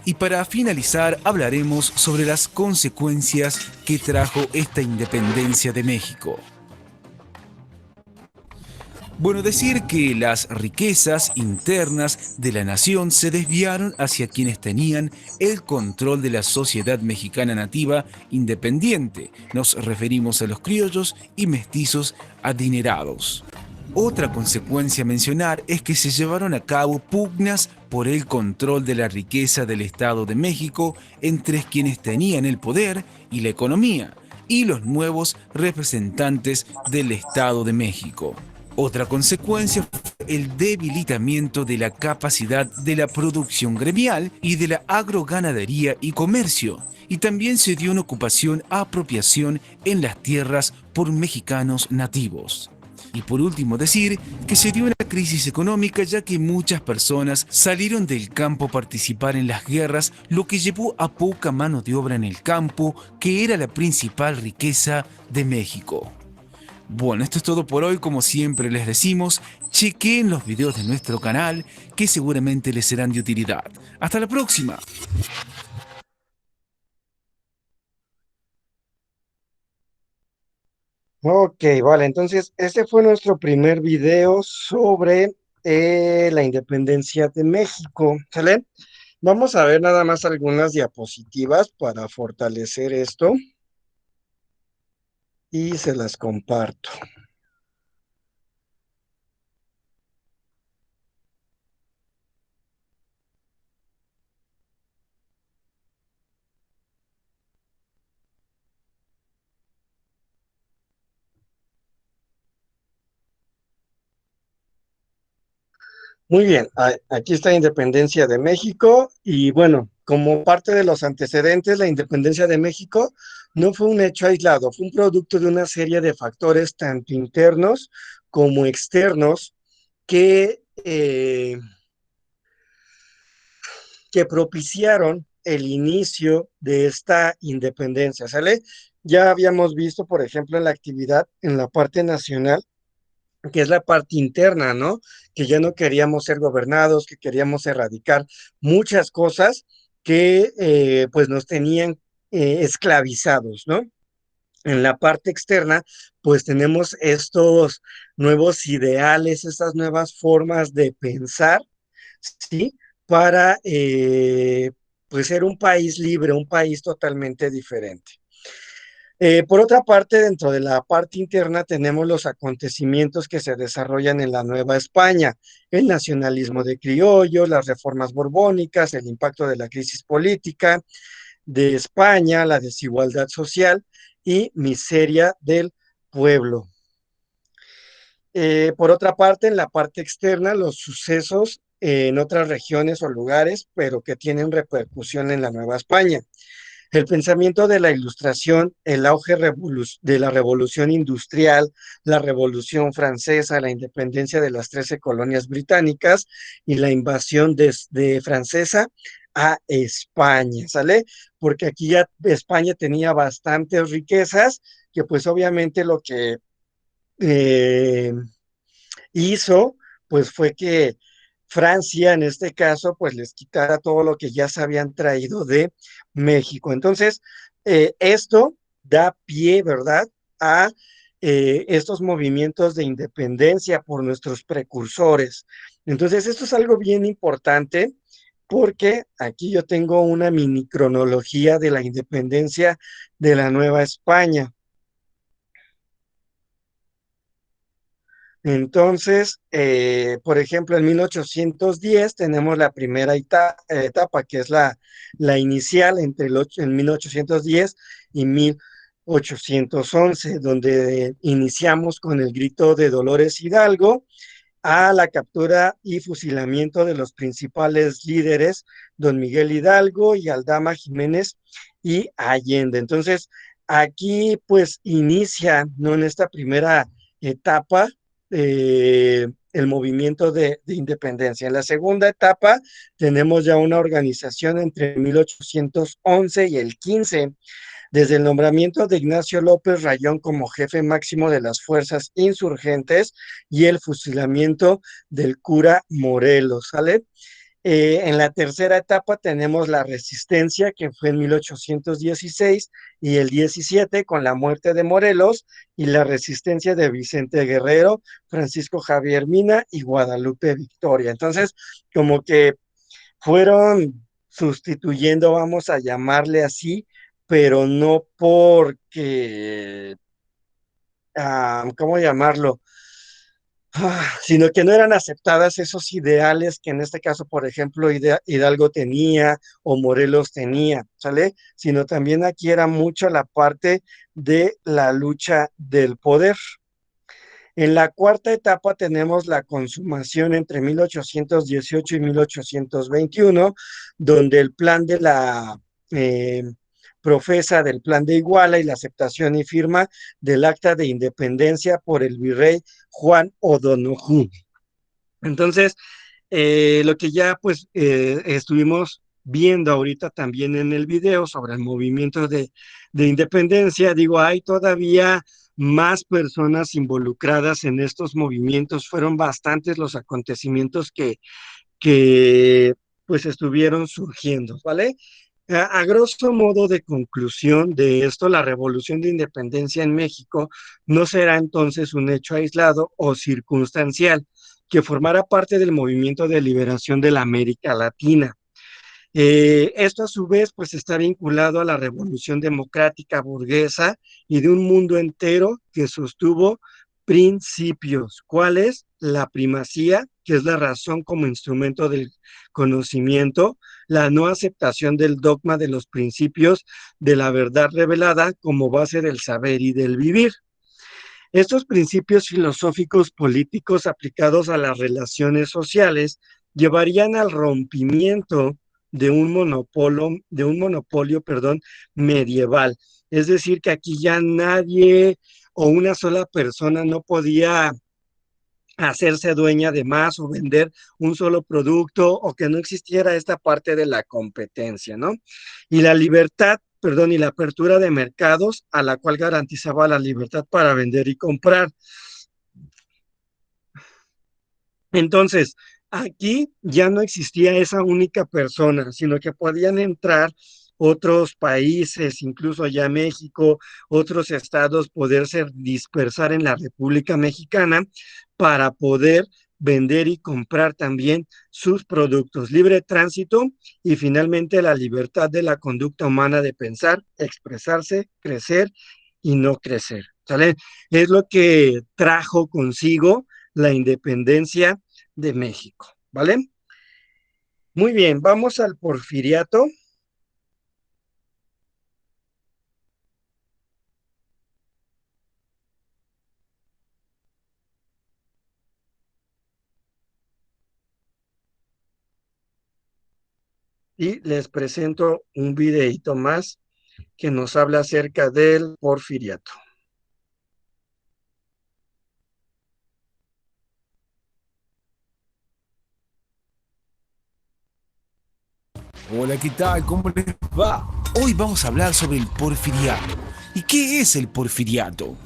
Y para finalizar hablaremos sobre las consecuencias que trajo esta independencia de México. Bueno, decir que las riquezas internas de la nación se desviaron hacia quienes tenían el control de la sociedad mexicana nativa independiente. Nos referimos a los criollos y mestizos adinerados. Otra consecuencia a mencionar es que se llevaron a cabo pugnas por el control de la riqueza del Estado de México entre quienes tenían el poder y la economía y los nuevos representantes del Estado de México. Otra consecuencia fue el debilitamiento de la capacidad de la producción gremial y de la agroganadería y comercio, y también se dio una apropiación en las tierras por mexicanos nativos. Y por último decir que se dio una crisis económica ya que muchas personas salieron del campo a participar en las guerras, lo que llevó a poca mano de obra en el campo, que era la principal riqueza de México. Bueno, esto es todo por hoy. Como siempre les decimos, chequen los videos de nuestro canal que seguramente les serán de utilidad. ¡Hasta la próxima! Ok, vale, entonces este fue nuestro primer video sobre la independencia de México, ¿sale? Vamos a ver nada más algunas diapositivas para fortalecer esto y se las comparto. Muy bien, aquí está la independencia de México y bueno, como parte de los antecedentes, la independencia de México no fue un hecho aislado, fue un producto de una serie de factores tanto internos como externos que, que propiciaron el inicio de esta independencia, ¿sale? Ya habíamos visto, por ejemplo, en la actividad en la parte nacional, que es la parte interna, ¿no? Que ya no queríamos ser gobernados, que queríamos erradicar muchas cosas que pues nos tenían esclavizados, ¿no? En la parte externa, pues tenemos estos nuevos ideales, estas nuevas formas de pensar, ¿sí? Para pues ser un país libre, un país totalmente diferente. Por otra parte, dentro de la parte interna tenemos los acontecimientos que se desarrollan en la Nueva España, el nacionalismo de criollos, las reformas borbónicas, el impacto de la crisis política de España, la desigualdad social y miseria del pueblo. Por otra parte, en la parte externa, los sucesos en otras regiones o lugares, pero que tienen repercusión en la Nueva España. El pensamiento de la Ilustración, el auge de la revolución industrial, la revolución francesa, la independencia de las 13 colonias británicas y la invasión francesa a España, ¿sale? Porque aquí ya España tenía bastantes riquezas, que pues obviamente lo que eh, hizo, pues fue que Francia, en este caso, pues les quitara todo lo que ya se habían traído de México. Entonces, esto da pie, ¿verdad?, a estos movimientos de independencia por nuestros precursores. Entonces, esto es algo bien importante porque aquí yo tengo una mini cronología de la independencia de la Nueva España. Entonces, por ejemplo, en 1810 tenemos la primera etapa, que es la inicial entre en 1810 y 1811, donde iniciamos con el grito de Dolores Hidalgo a la captura y fusilamiento de los principales líderes, don Miguel Hidalgo y Aldama Jiménez y Allende. Entonces, aquí pues inicia, ¿no?, en esta primera etapa el movimiento de independencia. En la segunda etapa tenemos ya una organización entre 1811 y el 15, desde el nombramiento de Ignacio López Rayón como jefe máximo de las fuerzas insurgentes y el fusilamiento del cura Morelos, ¿sale? En la tercera etapa tenemos la resistencia, que fue en 1816 y el 17 con la muerte de Morelos, y la resistencia de Vicente Guerrero, Francisco Javier Mina y Guadalupe Victoria. Entonces, como que fueron sustituyendo, vamos a llamarle así, pero no porque, ¿cómo llamarlo? Sino que no eran aceptadas esos ideales que en este caso, por ejemplo, Hidalgo tenía o Morelos tenía, ¿sale? Sino también aquí era mucho la parte de la lucha del poder. En la cuarta etapa tenemos la consumación entre 1818 y 1821, donde el plan de la eh, profesa del plan de Iguala y la aceptación y firma del acta de independencia por el virrey Juan O'Donoghue. Entonces, lo que ya pues estuvimos viendo ahorita también en el video sobre el movimiento de independencia, digo, hay todavía más personas involucradas en estos movimientos, fueron bastantes los acontecimientos que pues estuvieron surgiendo, ¿vale? A grosso modo de conclusión de esto, la revolución de independencia en México no será entonces un hecho aislado o circunstancial que formara parte del movimiento de liberación de la América Latina. Esto a su vez pues está vinculado a la revolución democrática burguesa y de un mundo entero que sostuvo principios. ¿Cuál es? La primacía, que es la razón como instrumento del conocimiento, la no aceptación del dogma de los principios de la verdad revelada como base del saber y del vivir. Estos principios filosóficos políticos aplicados a las relaciones sociales llevarían al rompimiento de un monopolio, perdón, medieval. Es decir, que aquí ya nadie o una sola persona no podía hacerse dueña de más o vender un solo producto, o que no existiera esta parte de la competencia, ¿no? Y la libertad, perdón, y la apertura de mercados a la cual garantizaba la libertad para vender y comprar. Entonces, aquí ya no existía esa única persona, sino que podían entrar otros países, incluso ya México, otros estados, poderse dispersar en la República Mexicana para poder vender y comprar también sus productos. Libre tránsito y finalmente la libertad de la conducta humana de pensar, expresarse, crecer y no crecer. ¿Sale? Es lo que trajo consigo la independencia de México, ¿vale? Muy bien, vamos al porfiriato. Y les presento un videito más que nos habla acerca del porfiriato. Hola, ¿qué tal? ¿Cómo les va? Hoy vamos a hablar sobre el porfiriato. ¿Y qué es el porfiriato?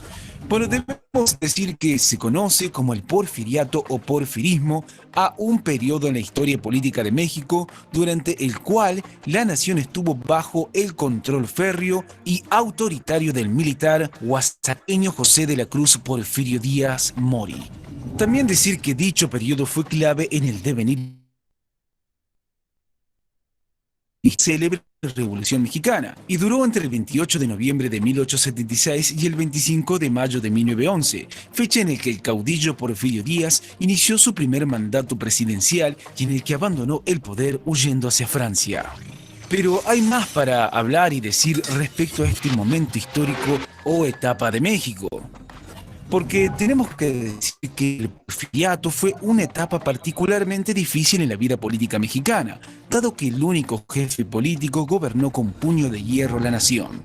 Bueno, debemos decir que se conoce como el porfiriato o porfirismo a un periodo en la historia política de México durante el cual la nación estuvo bajo el control férreo y autoritario del militar oaxaqueño José de la Cruz Porfirio Díaz Mori. También decir que dicho periodo fue clave en el devenir y célebre Revolución Mexicana, y duró entre el 28 de noviembre de 1876 y el 25 de mayo de 1911, fecha en la que el caudillo Porfirio Díaz inició su primer mandato presidencial y en el que abandonó el poder huyendo hacia Francia. Pero hay más para hablar y decir respecto a este momento histórico o etapa de México. Porque tenemos que decir que el porfiriato fue una etapa particularmente difícil en la vida política mexicana, dado que el único jefe político gobernó con puño de hierro la nación.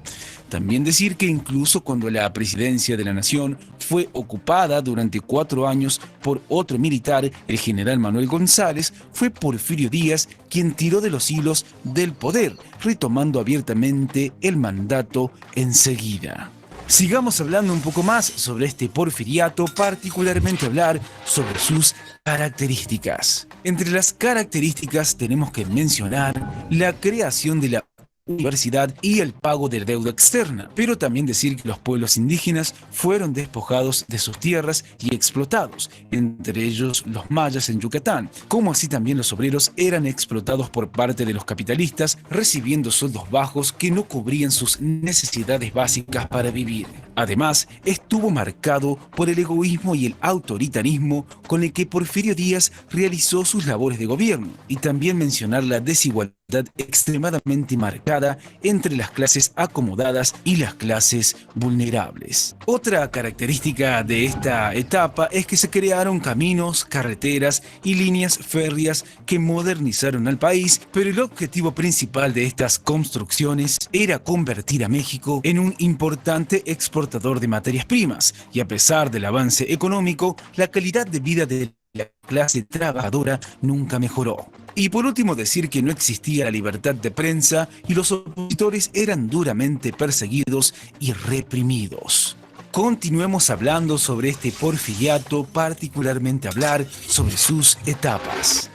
También decir que incluso cuando la presidencia de la nación fue ocupada durante 4 años por otro militar, el general Manuel González, fue Porfirio Díaz quien tiró de los hilos del poder, retomando abiertamente el mandato enseguida. Sigamos hablando un poco más sobre este porfiriato, particularmente hablar sobre sus características. Entre las características tenemos que mencionar la creación de la universidad y el pago de deuda externa, pero también decir que los pueblos indígenas fueron despojados de sus tierras y explotados, entre ellos los mayas en Yucatán, como así también los obreros eran explotados por parte de los capitalistas, recibiendo sueldos bajos que no cubrían sus necesidades básicas para vivir. Además, estuvo marcado por el egoísmo y el autoritarismo con el que Porfirio Díaz realizó sus labores de gobierno, y también mencionar la desigualdad extremadamente marcada entre las clases acomodadas y las clases vulnerables. Otra característica de esta etapa es que se crearon caminos, carreteras y líneas férreas que modernizaron al país, pero el objetivo principal de estas construcciones era convertir a México en un importante exportador de materias primas, y a pesar del avance económico, la calidad de vida de la clase trabajadora nunca mejoró. Y por último decir que no existía la libertad de prensa y los opositores eran duramente perseguidos y reprimidos. Continuemos hablando sobre este porfiriato, particularmente hablar sobre sus etapas.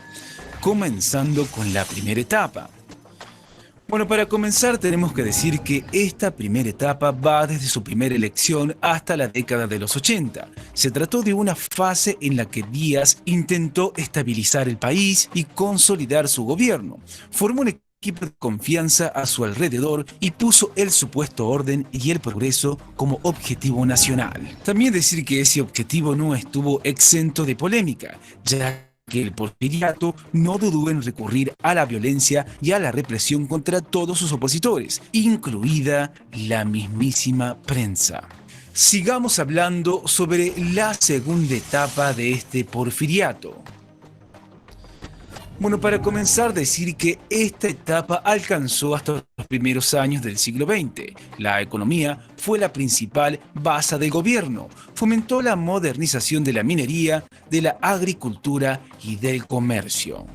Comenzando con la primera etapa. Bueno, para comenzar tenemos que decir que esta primera etapa va desde su primera elección hasta la década de los 80. Se trató de una fase en la que Díaz intentó estabilizar el país y consolidar su gobierno. Formó un equipo de confianza a su alrededor y puso el supuesto orden y el progreso como objetivo nacional. También decir que ese objetivo no estuvo exento de polémica, ya que el porfiriato no dudó en recurrir a la violencia y a la represión contra todos sus opositores, incluida la mismísima prensa. Sigamos hablando sobre la segunda etapa de este porfiriato. Bueno, para comenzar, decir que esta etapa alcanzó hasta los primeros años del siglo XX. La economía fue la principal base del gobierno. Fomentó la modernización de la minería, de la agricultura y del comercio.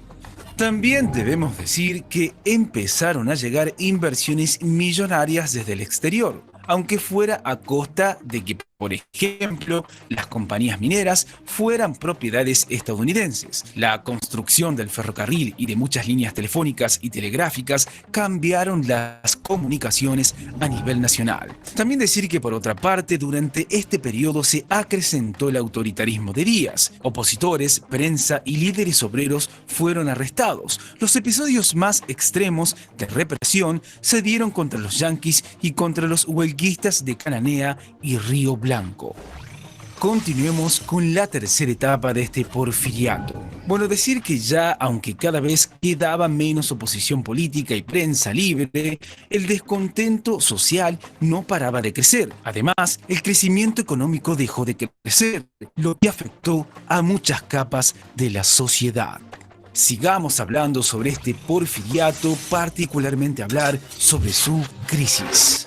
También debemos decir que empezaron a llegar inversiones millonarias desde el exterior, aunque fuera a costa de que por ejemplo, las compañías mineras fueran propiedades estadounidenses. La construcción del ferrocarril y de muchas líneas telefónicas y telegráficas cambiaron las comunicaciones a nivel nacional. También decir que por otra parte, durante este periodo se acrecentó el autoritarismo de Díaz. Opositores, prensa y líderes obreros fueron arrestados. Los episodios más extremos de represión se dieron contra los yanquis y contra los huelguistas de Cananea y Río Blanco. Continuemos con la tercera etapa de este porfiriato. Bueno, decir que ya, aunque cada vez quedaba menos oposición política y prensa libre, el descontento social no paraba de crecer. Además, el crecimiento económico dejó de crecer, lo que afectó a muchas capas de la sociedad. Sigamos hablando sobre este porfiriato, particularmente hablar sobre su crisis.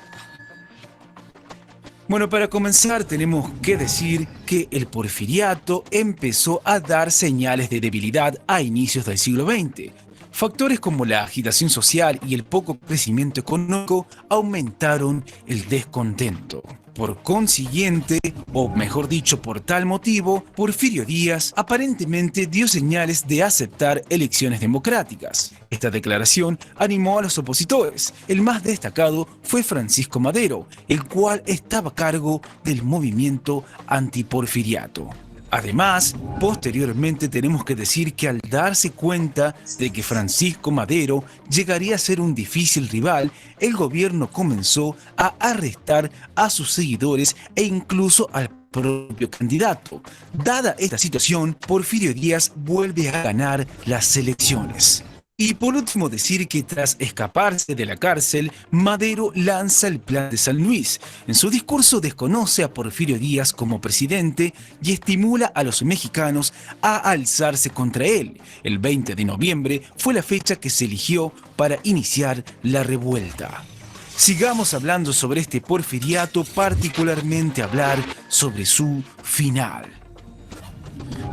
Bueno, para comenzar tenemos que decir que el porfiriato empezó a dar señales de debilidad a inicios del siglo XX. Factores como la agitación social y el poco crecimiento económico aumentaron el descontento. Por consiguiente, o mejor dicho, por tal motivo, Porfirio Díaz aparentemente dio señales de aceptar elecciones democráticas. Esta declaración animó a los opositores. El más destacado fue Francisco Madero, el cual estaba a cargo del movimiento antiporfiriato. Además, posteriormente tenemos que decir que al darse cuenta de que Francisco Madero llegaría a ser un difícil rival, el gobierno comenzó a arrestar a sus seguidores e incluso al propio candidato. Dada esta situación, Porfirio Díaz vuelve a ganar las elecciones. Y por último decir que tras escaparse de la cárcel, Madero lanza el Plan de San Luis. En su discurso desconoce a Porfirio Díaz como presidente y estimula a los mexicanos a alzarse contra él. El 20 de noviembre fue la fecha que se eligió para iniciar la revuelta. Sigamos hablando sobre este porfiriato, particularmente hablar sobre su final.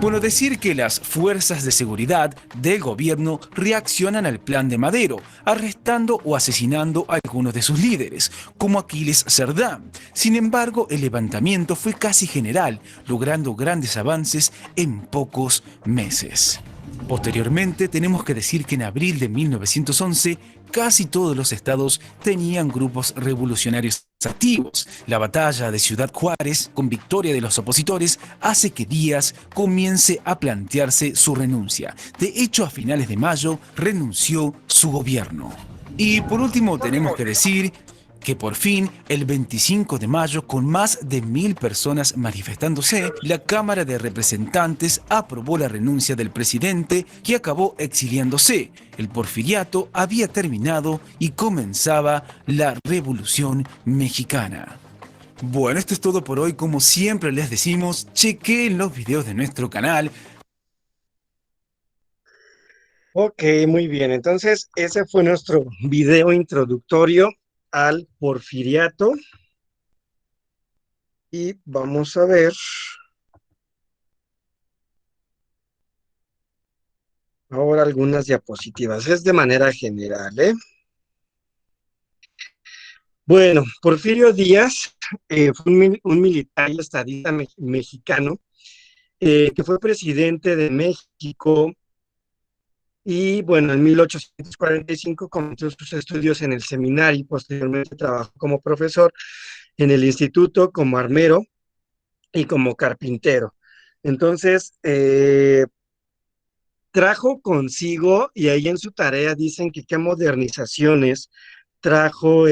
Bueno, decir que las fuerzas de seguridad del gobierno reaccionan al plan de Madero, arrestando o asesinando a algunos de sus líderes, como Aquiles Cerdán. Sin embargo, el levantamiento fue casi general, logrando grandes avances en pocos meses. Posteriormente, tenemos que decir que en abril de 1911, casi todos los estados tenían grupos revolucionarios activos. La batalla de Ciudad Juárez, con victoria de los opositores, hace que Díaz comience a plantearse su renuncia. De hecho, a finales de mayo renunció su gobierno. Y por último, tenemos que decir que por fin, el 25 de mayo, con más de 1000 personas manifestándose, la Cámara de Representantes aprobó la renuncia del presidente, que acabó exiliándose. El porfiriato había terminado y comenzaba la Revolución Mexicana. Bueno, esto es todo por hoy. Como siempre les decimos, chequen los videos de nuestro canal. Ok, muy bien. Entonces, ese fue nuestro video introductorio al porfiriato. Y vamos a ver ahora algunas diapositivas. Es de manera general, ¿eh? Bueno, Porfirio Díaz fue un militar y estadista mexicano que fue presidente de México y, bueno, en 1845 comenzó sus estudios en el seminario y posteriormente trabajó como profesor en el instituto, como armero y como carpintero. Entonces, trajo consigo, y ahí en su tarea dicen que qué modernizaciones trajo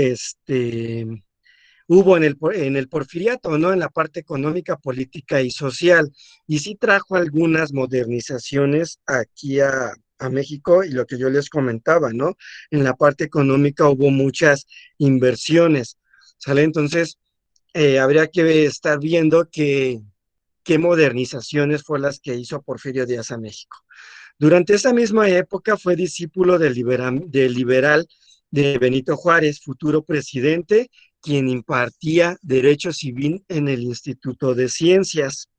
hubo en el porfiriato, ¿no? En la parte económica, política y social. Y sí trajo algunas modernizaciones aquí a México, y lo que yo les comentaba, ¿no? En la parte económica hubo muchas inversiones, ¿sale? Entonces, habría que estar viendo qué modernizaciones fue las que hizo Porfirio Díaz a México. Durante esa misma época fue discípulo del liberal de Benito Juárez, futuro presidente, quien impartía Derecho Civil en el Instituto de Ciencias.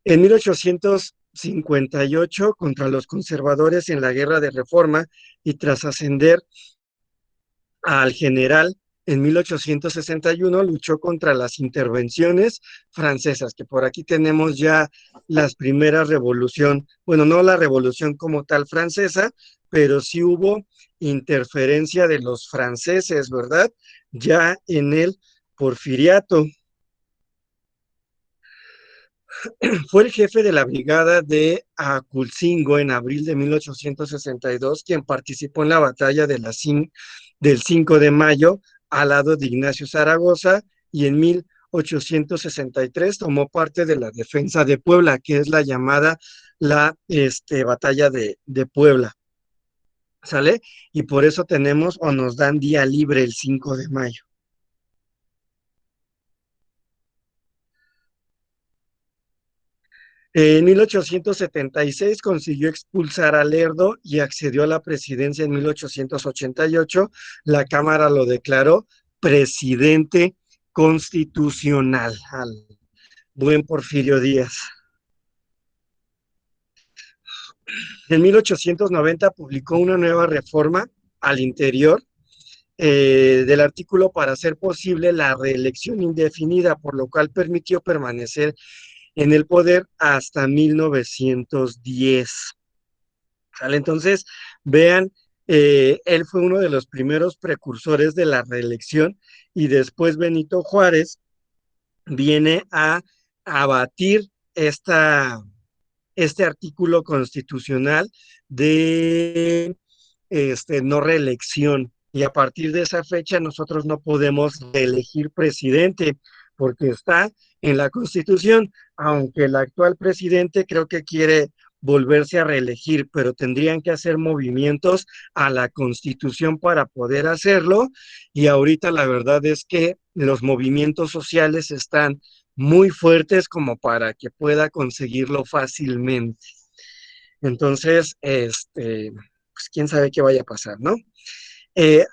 En 1858, contra los conservadores en la Guerra de Reforma y tras ascender al general, en 1861 luchó contra las intervenciones francesas, que por aquí tenemos ya las primeras revolución, bueno, no la revolución como tal francesa, pero sí hubo interferencia de los franceses, ¿verdad? Ya en el Porfiriato. Fue el jefe de la brigada de Aculcingo en abril de 1862, quien participó en la batalla de del 5 de mayo al lado de Ignacio Zaragoza, y en 1863 tomó parte de la defensa de Puebla, que es la llamada la batalla de Puebla. ¿Sale? Y por eso tenemos o nos dan día libre el 5 de mayo. En 1876 consiguió expulsar a Lerdo y accedió a la presidencia en 1888. La Cámara lo declaró presidente constitucional al buen Porfirio Díaz. En 1890 publicó una nueva reforma al interior del artículo para hacer posible la reelección indefinida, por lo cual permitió permanecer en el poder hasta 1910. ¿Sale? Entonces, vean, él fue uno de los primeros precursores de la reelección, y después Benito Juárez viene a abatir este artículo constitucional de no reelección. Y a partir de esa fecha nosotros no podemos reelegir presidente porque está en la Constitución, aunque el actual presidente creo que quiere volverse a reelegir, pero tendrían que hacer movimientos a la Constitución para poder hacerlo, y ahorita la verdad es que los movimientos sociales están muy fuertes como para que pueda conseguirlo fácilmente. Entonces, pues quién sabe qué vaya a pasar, ¿no?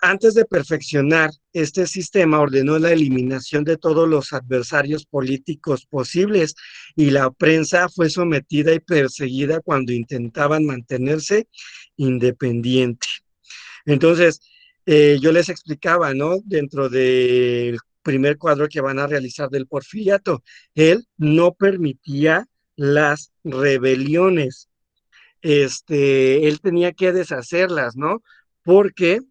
Antes de perfeccionar este sistema, ordenó la eliminación de todos los adversarios políticos posibles, y la prensa fue sometida y perseguida cuando intentaban mantenerse independiente. Entonces, yo les explicaba, ¿no? Dentro del primer cuadro que van a realizar del Porfiriato, él no permitía las rebeliones. Él tenía que deshacerlas, ¿no? Porque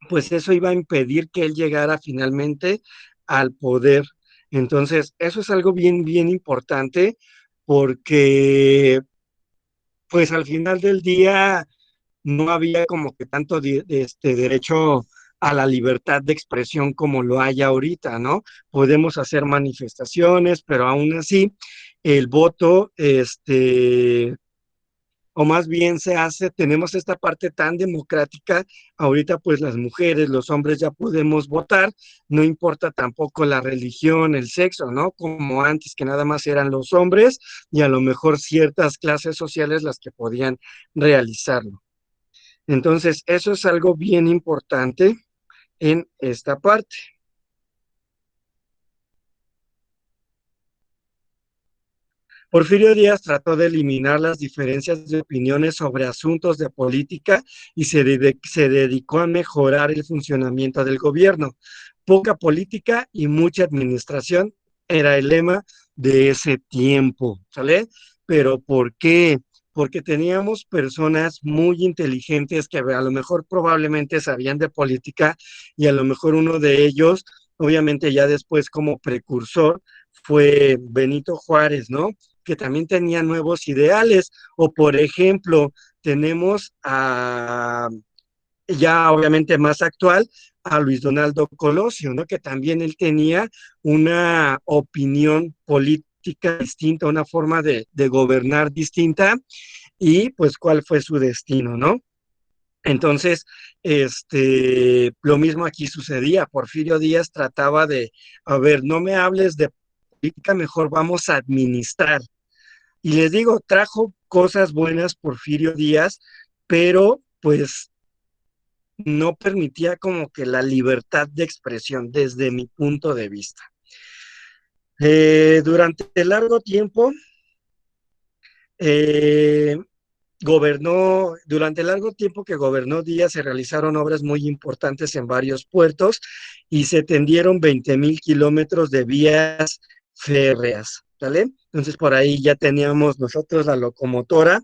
pues eso iba a impedir que él llegara finalmente al poder. Entonces, eso es algo bien, bien importante, porque pues al final del día no había como que tanto derecho a la libertad de expresión como lo hay ahorita, ¿no? Podemos hacer manifestaciones, pero aún así el voto, o más bien tenemos esta parte tan democrática, ahorita pues las mujeres, los hombres ya podemos votar, no importa tampoco la religión, el sexo, ¿no? Como antes, que nada más eran los hombres y a lo mejor ciertas clases sociales las que podían realizarlo. Entonces, eso es algo bien importante en esta parte. Porfirio Díaz trató de eliminar las diferencias de opiniones sobre asuntos de política y se dedicó a mejorar el funcionamiento del gobierno. Poca política y mucha administración era el lema de ese tiempo, ¿sale? Pero ¿por qué? Porque teníamos personas muy inteligentes que a lo mejor probablemente sabían de política, y a lo mejor uno de ellos, obviamente ya después como precursor, fue Benito Juárez, ¿no? Que también tenía nuevos ideales. O por ejemplo, tenemos ya obviamente más actual, a Luis Donaldo Colosio, ¿no? Que también él tenía una opinión política distinta, una forma de gobernar distinta, y pues cuál fue su destino, ¿no? Entonces, lo mismo aquí sucedía. Porfirio Díaz trataba de, a ver, no me hables de política, mejor vamos a administrar. Y les digo, trajo cosas buenas Porfirio Díaz, pero pues no permitía como que la libertad de expresión desde mi punto de vista. Durante largo tiempo, eh, durante el largo tiempo que gobernó Díaz, se realizaron obras muy importantes en varios puertos y se tendieron 20,000 kilómetros de vías férreas, ¿vale? Entonces por ahí ya teníamos nosotros la locomotora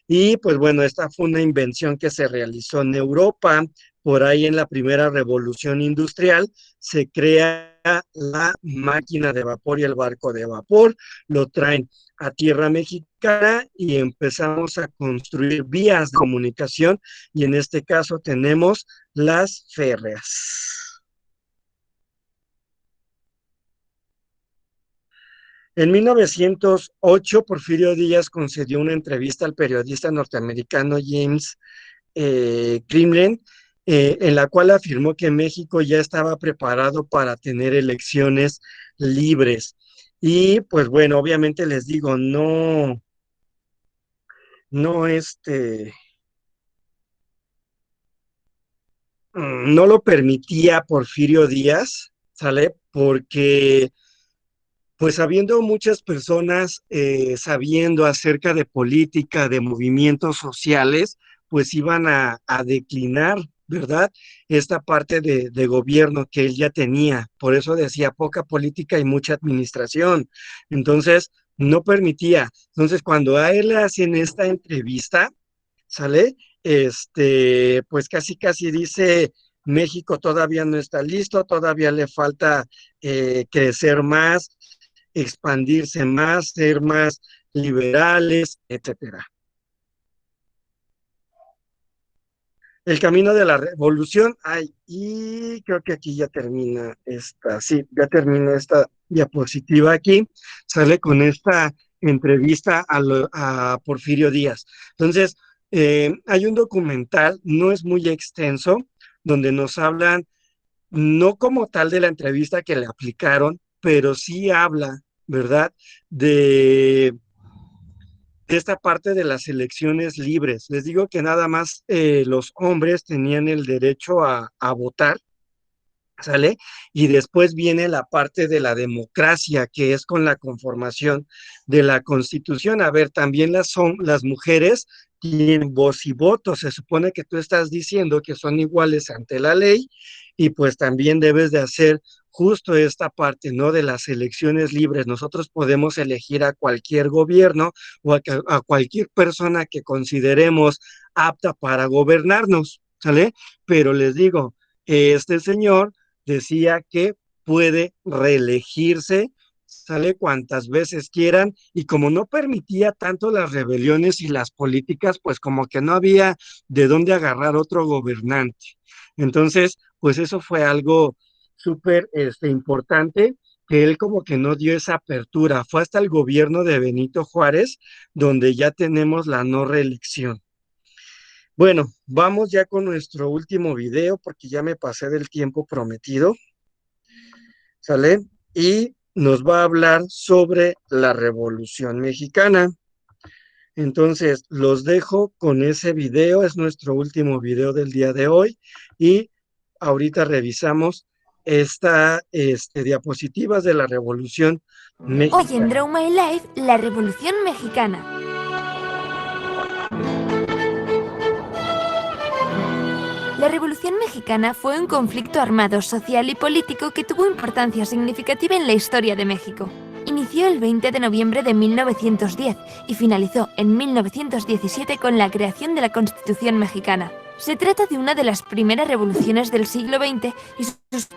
y pues bueno, esta fue una invención que se realizó en Europa. Por ahí en la primera revolución industrial se crea la máquina de vapor y el barco de vapor, lo traen a tierra mexicana y empezamos a construir vías de comunicación y en este caso tenemos las férreas. En 1908, Porfirio Díaz concedió una entrevista al periodista norteamericano James Cleveland, en la cual afirmó que México ya estaba preparado para tener elecciones libres. Y pues bueno, obviamente les digo, no, no lo permitía Porfirio Díaz, ¿sale? Porque pues habiendo muchas personas sabiendo acerca de política, de movimientos sociales, pues iban a declinar, ¿verdad? Esta parte de gobierno que él ya tenía. Por eso decía poca política y mucha administración. Entonces, no permitía. Entonces, cuando a él le hacen esta entrevista, ¿sale? Pues casi casi dice, México todavía no está listo, todavía le falta crecer más, expandirse más, ser más liberales, etcétera. El camino de la revolución, ay, y creo que aquí ya termina esta, sí, ya termina esta diapositiva aquí, sale con esta entrevista a Porfirio Díaz. Entonces, hay un documental, no es muy extenso, donde nos hablan, no como tal de la entrevista que le aplicaron, pero sí habla, ¿verdad? De esta parte de las elecciones libres. Les digo que nada más los hombres tenían el derecho a votar, ¿sale? Y después viene la parte de la democracia, que es con la conformación de la Constitución. A ver, también las mujeres tienen voz y voto. Se supone que tú estás diciendo que son iguales ante la ley y pues también debes de hacer justo esta parte, ¿no? De las elecciones libres. Nosotros podemos elegir a cualquier gobierno o a cualquier persona que consideremos apta para gobernarnos, ¿sale? Pero les digo, este señor decía que puede reelegirse, sale cuantas veces quieran, y como no permitía tanto las rebeliones y las políticas, pues como que no había de dónde agarrar otro gobernante. Entonces, pues eso fue algo súper importante, que él como que no dio esa apertura. Fue hasta el gobierno de Benito Juárez donde ya tenemos la no reelección. Bueno, vamos ya con nuestro último video porque ya me pasé del tiempo prometido. ¿Sale? Y nos va a hablar sobre la Revolución Mexicana. Entonces, los dejo con ese video, es nuestro último video del día de hoy y ahorita revisamos diapositivas de la Revolución Hoy en Mexicana. Draw My Life, la Revolución Mexicana. La Revolución Mexicana fue un conflicto armado, social y político que tuvo importancia significativa en la historia de México. Inició el 20 de noviembre de 1910 y finalizó en 1917 con la creación de la Constitución Mexicana. Se trata de una de las primeras revoluciones del siglo XX y sus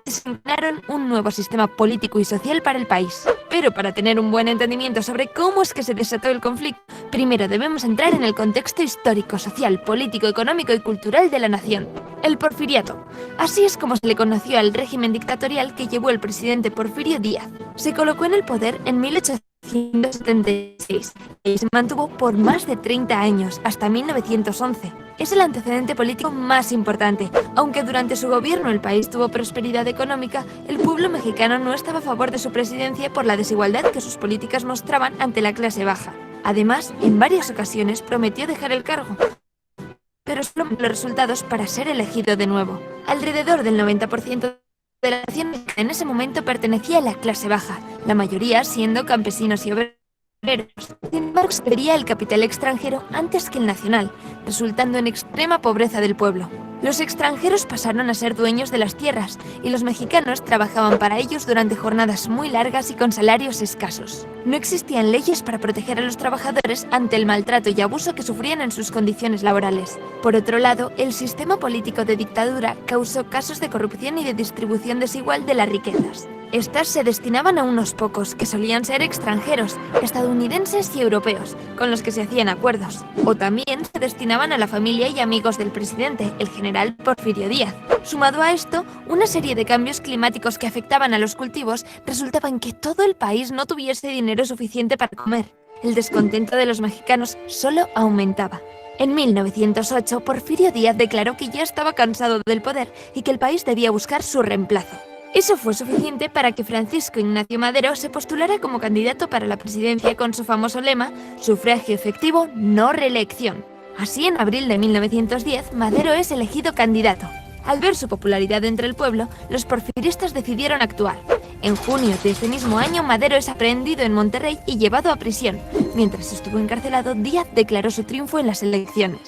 designaron un nuevo sistema político y social para el país. Pero para tener un buen entendimiento sobre cómo es que se desató el conflicto, primero debemos entrar en el contexto histórico, social, político, económico y cultural de la nación. El porfiriato. Así es como se le conoció al régimen dictatorial que llevó el presidente Porfirio Díaz. Se colocó en el poder en 1876 y se mantuvo por más de 30 años, hasta 1911. Es el antecedente político más importante. Aunque durante su gobierno el país tuvo prosperidad económica, el pueblo mexicano no estaba a favor de su presidencia por la desigualdad que sus políticas mostraban ante la clase baja. Además, en varias ocasiones prometió dejar el cargo, pero solo los resultados para ser elegido de nuevo. Alrededor del 90% de la nación en ese momento pertenecía a la clase baja, la mayoría siendo campesinos y obreros obreros. Sin embargo, se prefería el capital extranjero antes que el nacional, resultando en extrema pobreza del pueblo. Los extranjeros pasaron a ser dueños de las tierras y los mexicanos trabajaban para ellos durante jornadas muy largas y con salarios escasos. No existían leyes para proteger a los trabajadores ante el maltrato y abuso que sufrían en sus condiciones laborales. Por otro lado, el sistema político de dictadura causó casos de corrupción y de distribución desigual de las riquezas. Estas se destinaban a unos pocos, que solían ser extranjeros, estadounidenses y europeos, con los que se hacían acuerdos. O también se destinaban a la familia y amigos del presidente, el general Porfirio Díaz. Sumado a esto, una serie de cambios climáticos que afectaban a los cultivos resultaba en que todo el país no tuviese dinero suficiente para comer. El descontento de los mexicanos solo aumentaba. En 1908, Porfirio Díaz declaró que ya estaba cansado del poder y que el país debía buscar su reemplazo. Eso fue suficiente para que Francisco Ignacio Madero se postulara como candidato para la presidencia con su famoso lema «Sufragio efectivo, no reelección». Así, en abril de 1910, Madero es elegido candidato. Al ver su popularidad entre el pueblo, los porfiristas decidieron actuar. En junio de ese mismo año, Madero es aprehendido en Monterrey y llevado a prisión. Mientras estuvo encarcelado, Díaz declaró su triunfo en las elecciones.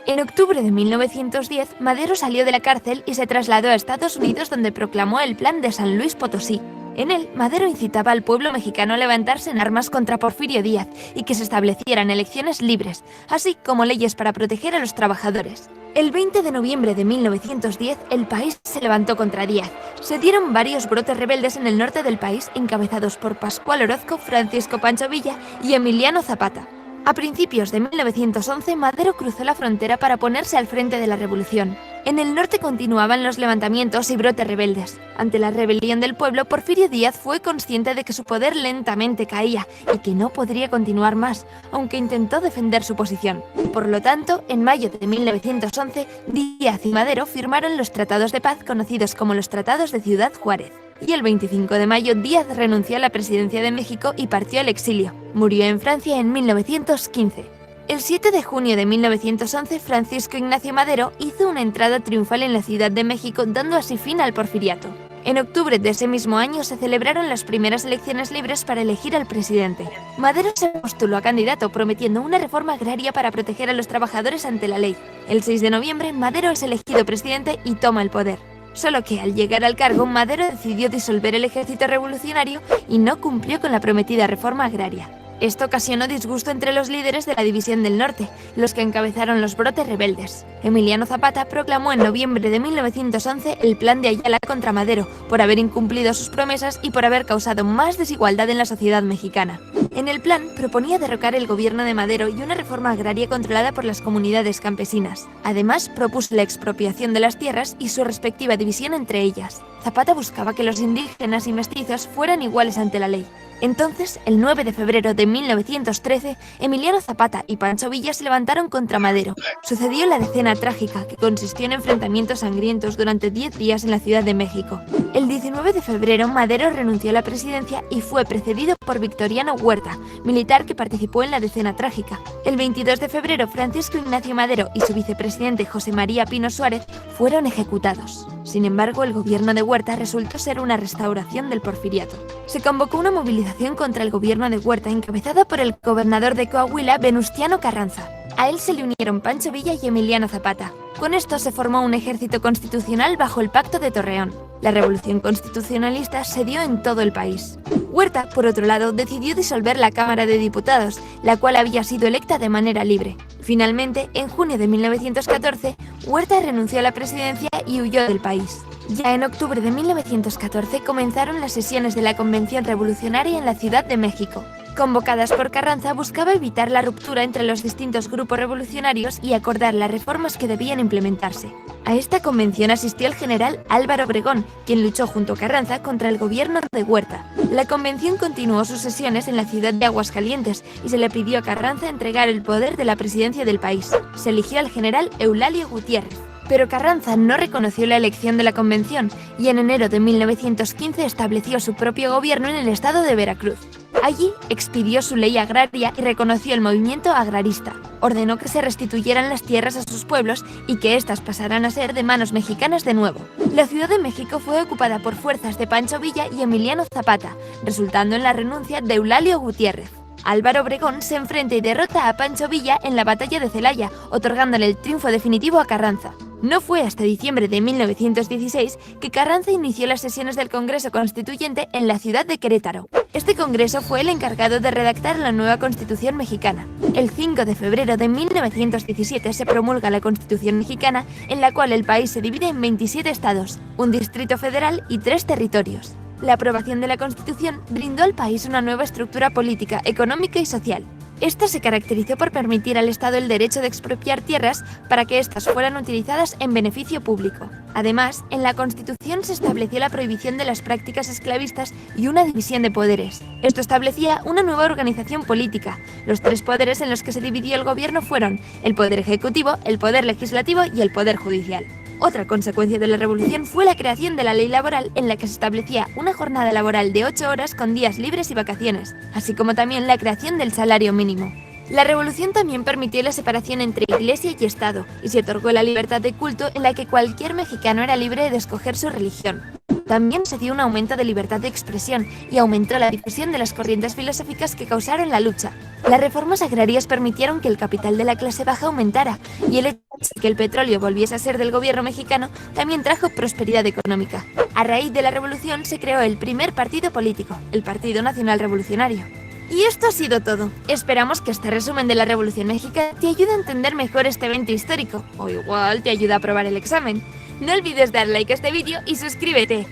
En octubre de 1910, Madero salió de la cárcel y se trasladó a Estados Unidos, donde proclamó el Plan de San Luis Potosí. En él, Madero incitaba al pueblo mexicano a levantarse en armas contra Porfirio Díaz y que se establecieran elecciones libres, así como leyes para proteger a los trabajadores. El 20 de noviembre de 1910, el país se levantó contra Díaz. Se dieron varios brotes rebeldes en el norte del país, encabezados por Pascual Orozco, Francisco Pancho Villa y Emiliano Zapata. A principios de 1911, Madero cruzó la frontera para ponerse al frente de la revolución. En el norte continuaban los levantamientos y brotes rebeldes. Ante la rebelión del pueblo, Porfirio Díaz fue consciente de que su poder lentamente caía y que no podría continuar más, aunque intentó defender su posición. Por lo tanto, en mayo de 1911, Díaz y Madero firmaron los tratados de paz conocidos como los Tratados de Ciudad Juárez. Y el 25 de mayo, Díaz renunció a la presidencia de México y partió al exilio. Murió en Francia en 1915. El 7 de junio de 1911, Francisco Ignacio Madero hizo una entrada triunfal en la Ciudad de México, dando así fin al porfiriato. En octubre de ese mismo año se celebraron las primeras elecciones libres para elegir al presidente. Madero se postuló a candidato, prometiendo una reforma agraria para proteger a los trabajadores ante la ley. El 6 de noviembre, Madero es elegido presidente y toma el poder. Solo que al llegar al cargo, Madero decidió disolver el ejército revolucionario y no cumplió con la prometida reforma agraria. Esto ocasionó disgusto entre los líderes de la División del Norte, los que encabezaron los brotes rebeldes. Emiliano Zapata proclamó en noviembre de 1911 el Plan de Ayala contra Madero, por haber incumplido sus promesas y por haber causado más desigualdad en la sociedad mexicana. En el plan proponía derrocar el gobierno de Madero y una reforma agraria controlada por las comunidades campesinas. Además, propuso la expropiación de las tierras y su respectiva división entre ellas. Zapata buscaba que los indígenas y mestizos fueran iguales ante la ley. Entonces, el 9 de febrero de 1913, Emiliano Zapata y Pancho Villa se levantaron contra Madero. Sucedió la Decena Trágica, que consistió en enfrentamientos sangrientos durante 10 días en la Ciudad de México. El 19 de febrero, Madero renunció a la presidencia y fue precedido por Victoriano Huerta, militar que participó en la Decena Trágica. El 22 de febrero, Francisco Ignacio Madero y su vicepresidente José María Pino Suárez fueron ejecutados. Sin embargo, el gobierno de Huerta resultó ser una restauración del porfiriato. Se convocó una movilización contra el gobierno de Huerta encabezada por el gobernador de Coahuila, Venustiano Carranza. A él se le unieron Pancho Villa y Emiliano Zapata. Con esto se formó un ejército constitucional bajo el Pacto de Torreón. La revolución constitucionalista se dio en todo el país. Huerta, por otro lado, decidió disolver la Cámara de Diputados, la cual había sido electa de manera libre. Finalmente, en junio de 1914, Huerta renunció a la presidencia y huyó del país. Ya en octubre de 1914 comenzaron las sesiones de la Convención Revolucionaria en la Ciudad de México. Convocadas por Carranza, buscaba evitar la ruptura entre los distintos grupos revolucionarios y acordar las reformas que debían implementarse. A esta convención asistió el general Álvaro Obregón, quien luchó junto a Carranza contra el gobierno de Huerta. La convención continuó sus sesiones en la ciudad de Aguascalientes y se le pidió a Carranza entregar el poder de la presidencia del país. Se eligió al general Eulalio Gutiérrez. Pero Carranza no reconoció la elección de la convención y en enero de 1915 estableció su propio gobierno en el estado de Veracruz. Allí expidió su ley agraria y reconoció el movimiento agrarista. Ordenó que se restituyeran las tierras a sus pueblos y que éstas pasaran a ser de manos mexicanas de nuevo. La Ciudad de México fue ocupada por fuerzas de Pancho Villa y Emiliano Zapata, resultando en la renuncia de Eulalio Gutiérrez. Álvaro Obregón se enfrenta y derrota a Pancho Villa en la batalla de Celaya, otorgándole el triunfo definitivo a Carranza. No fue hasta diciembre de 1916 que Carranza inició las sesiones del Congreso Constituyente en la ciudad de Querétaro. Este congreso fue el encargado de redactar la nueva Constitución mexicana. El 5 de febrero de 1917 se promulga la Constitución mexicana, en la cual el país se divide en 27 estados, un distrito federal y 3 territorios. La aprobación de la Constitución brindó al país una nueva estructura política, económica y social. Esta se caracterizó por permitir al Estado el derecho de expropiar tierras para que éstas fueran utilizadas en beneficio público. Además, en la Constitución se estableció la prohibición de las prácticas esclavistas y una división de poderes. Esto establecía una nueva organización política. Los 3 poderes en los que se dividió el gobierno fueron el poder ejecutivo, el poder legislativo y el poder judicial. Otra consecuencia de la revolución fue la creación de la ley laboral, en la que se establecía una jornada laboral de 8 horas con días libres y vacaciones, así como también la creación del salario mínimo. La revolución también permitió la separación entre Iglesia y Estado, y se otorgó la libertad de culto, en la que cualquier mexicano era libre de escoger su religión. También se dio un aumento de libertad de expresión y aumentó la difusión de las corrientes filosóficas que causaron la lucha. Las reformas agrarias permitieron que el capital de la clase baja aumentara, y el hecho de que el petróleo volviese a ser del gobierno mexicano también trajo prosperidad económica. A raíz de la revolución se creó el primer partido político, el Partido Nacional Revolucionario. Y esto ha sido todo. Esperamos que este resumen de la Revolución Mexicana te ayude a entender mejor este evento histórico, o igual te ayude a aprobar el examen. No olvides dar like a este vídeo y suscríbete.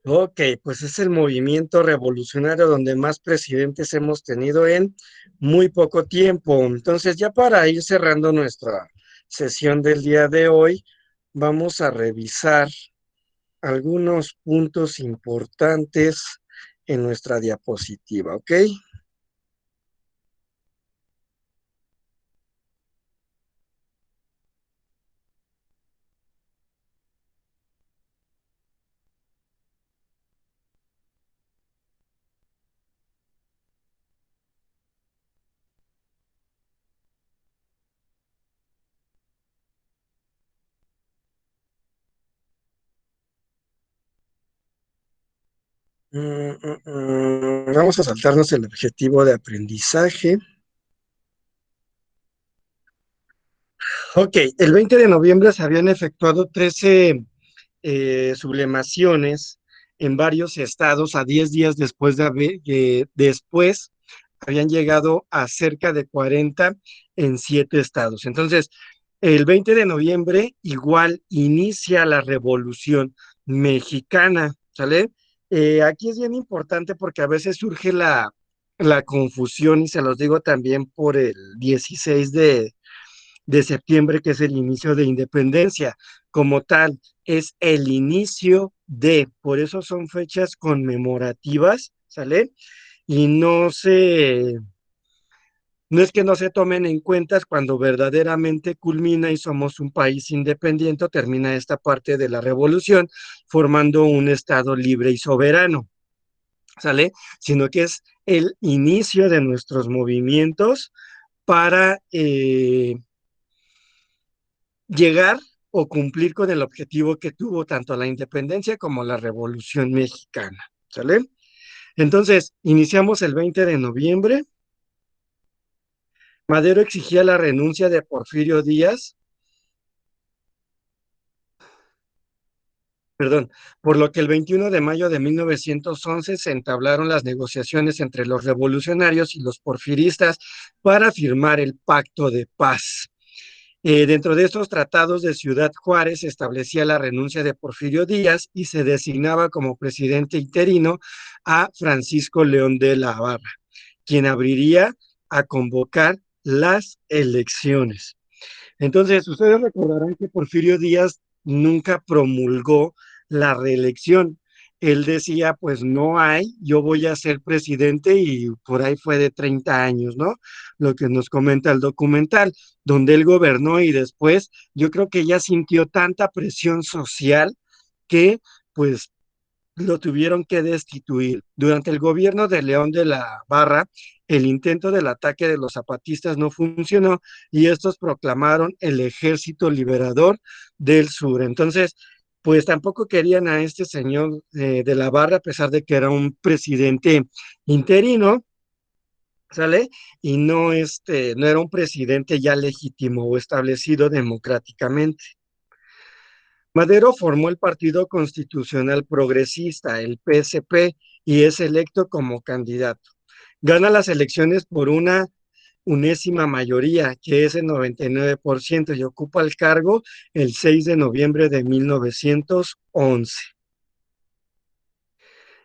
Ok, pues es el movimiento revolucionario donde más presidentes hemos tenido en muy poco tiempo. Entonces, ya para ir cerrando nuestra sesión del día de hoy, vamos a revisar algunos puntos importantes en nuestra diapositiva, ¿ok? Vamos a saltarnos el objetivo de aprendizaje. Ok, el 20 de noviembre se habían efectuado 13 sublemaciones en varios estados a 10 días después después habían llegado a cerca de 40 en 7 estados. Entonces, el 20 de noviembre igual inicia la Revolución Mexicana, ¿sale? Aquí es bien importante porque a veces surge la confusión y se los digo también por el 16 de septiembre, que es el inicio de independencia. Como tal, es el inicio de, por eso son fechas conmemorativas, ¿sale? Y no es que no se tomen en cuenta cuando verdaderamente culmina y somos un país independiente, termina esta parte de la revolución formando un estado libre y soberano, ¿sale? Sino que es el inicio de nuestros movimientos para llegar o cumplir con el objetivo que tuvo tanto la independencia como la Revolución Mexicana, ¿sale? Entonces, iniciamos el 20 de noviembre. Madero exigía la renuncia de Porfirio Díaz, perdón, por lo que el 21 de mayo de 1911 se entablaron las negociaciones entre los revolucionarios y los porfiristas para firmar el Pacto de Paz. Dentro de estos tratados de Ciudad Juárez se establecía la renuncia de Porfirio Díaz y se designaba como presidente interino a Francisco León de la Barra, quien abriría a convocar las elecciones. Entonces, ustedes recordarán que Porfirio Díaz nunca promulgó la reelección. Él decía, pues no hay, yo voy a ser presidente y por ahí fue de 30 años, ¿no? Lo que nos comenta el documental, donde él gobernó y después yo creo que ya sintió tanta presión social que pues lo tuvieron que destituir. Durante el gobierno de León de la Barra, el intento del ataque de los zapatistas no funcionó y estos proclamaron el Ejército Liberador del Sur. Entonces, pues tampoco querían a este señor de la Barra, a pesar de que era un presidente interino, ¿sale? Y no, no era un presidente ya legítimo o establecido democráticamente. Madero formó el Partido Constitucional Progresista, el PSP, y es electo como candidato. Gana las elecciones por una unésima mayoría, que es el 99%, y ocupa el cargo el 6 de noviembre de 1911.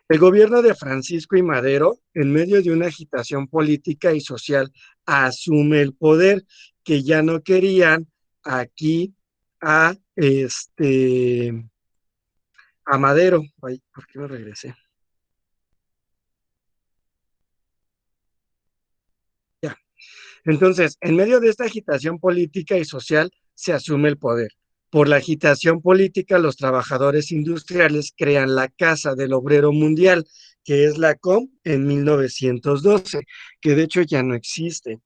El gobierno de Francisco I. Madero, en medio de una agitación política y social, asume el poder, que ya no querían aquí a a Madero. Ay, ¿por qué me regresé? Ya. Entonces, en medio de esta agitación política y social, se asume el poder. Por la agitación política, los trabajadores industriales crean la Casa del Obrero Mundial, que es la COM en 1912, que de hecho ya no existe.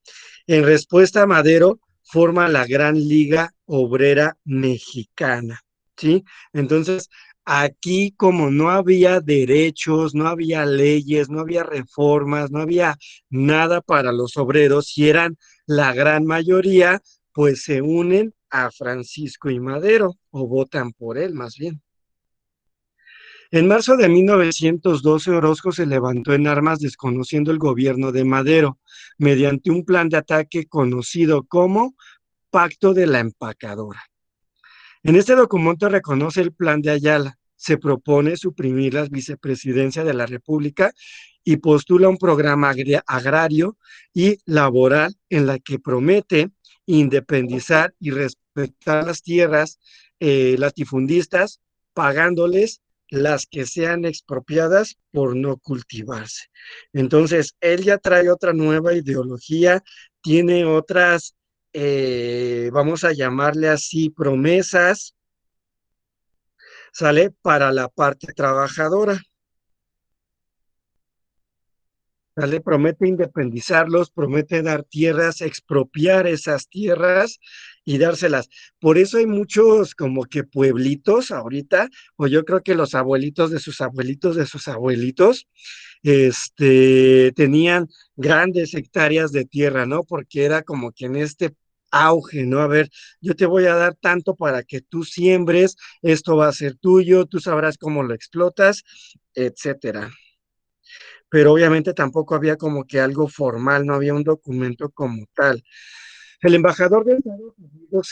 En respuesta a Madero, forma la Gran Liga Obrera Mexicana, ¿sí? Entonces, aquí como no había derechos, no había leyes, no había reformas, no había nada para los obreros, y eran la gran mayoría, pues se unen a Francisco y Madero, o votan por él más bien. En marzo de 1912, Orozco se levantó en armas desconociendo el gobierno de Madero, mediante un plan de ataque conocido como Pacto de la Empacadora. En este documento reconoce el plan de Ayala, se propone suprimir la vicepresidencia de la República y postula un programa agrario y laboral en la que promete independizar y respetar las tierras latifundistas, pagándoles las que sean expropiadas por no cultivarse. Entonces, él ya trae otra nueva ideología, tiene otras, vamos a llamarle así, promesas, ¿sale? Para la parte trabajadora. ¿Sale? Promete independizarlos, promete dar tierras, expropiar esas tierras y dárselas. Por eso hay muchos como que pueblitos ahorita, o yo creo que los abuelitos de sus abuelitos de sus abuelitos, tenían grandes hectáreas de tierra, ¿no? Porque era como que en este auge, ¿no? A ver, yo te voy a dar tanto para que tú siembres, esto va a ser tuyo, tú sabrás cómo lo explotas, etcétera. Pero obviamente tampoco había como que algo formal, no había un documento como tal. El embajador de Estados Unidos,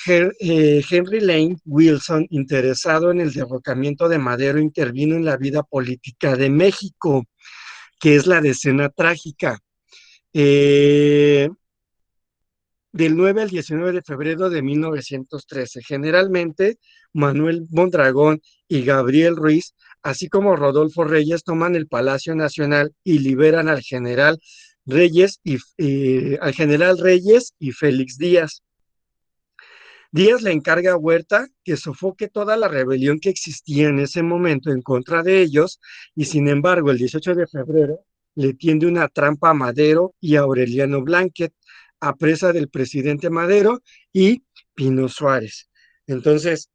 Henry Lane Wilson, interesado en el derrocamiento de Madero, intervino en la vida política de México, que es la decena trágica. Eh, del 9 al 19 de febrero de 1913. Generalmente, Manuel Mondragón y Gabriel Ruiz, así como Rodolfo Reyes, toman el Palacio Nacional y liberan al general Reyes y Félix Díaz. Díaz le encarga a Huerta que sofoque toda la rebelión que existía en ese momento en contra de ellos, y sin embargo, el 18 de febrero le tiende una trampa a Madero y a Aureliano Blanquet, a presa del presidente Madero y Pino Suárez. Entonces,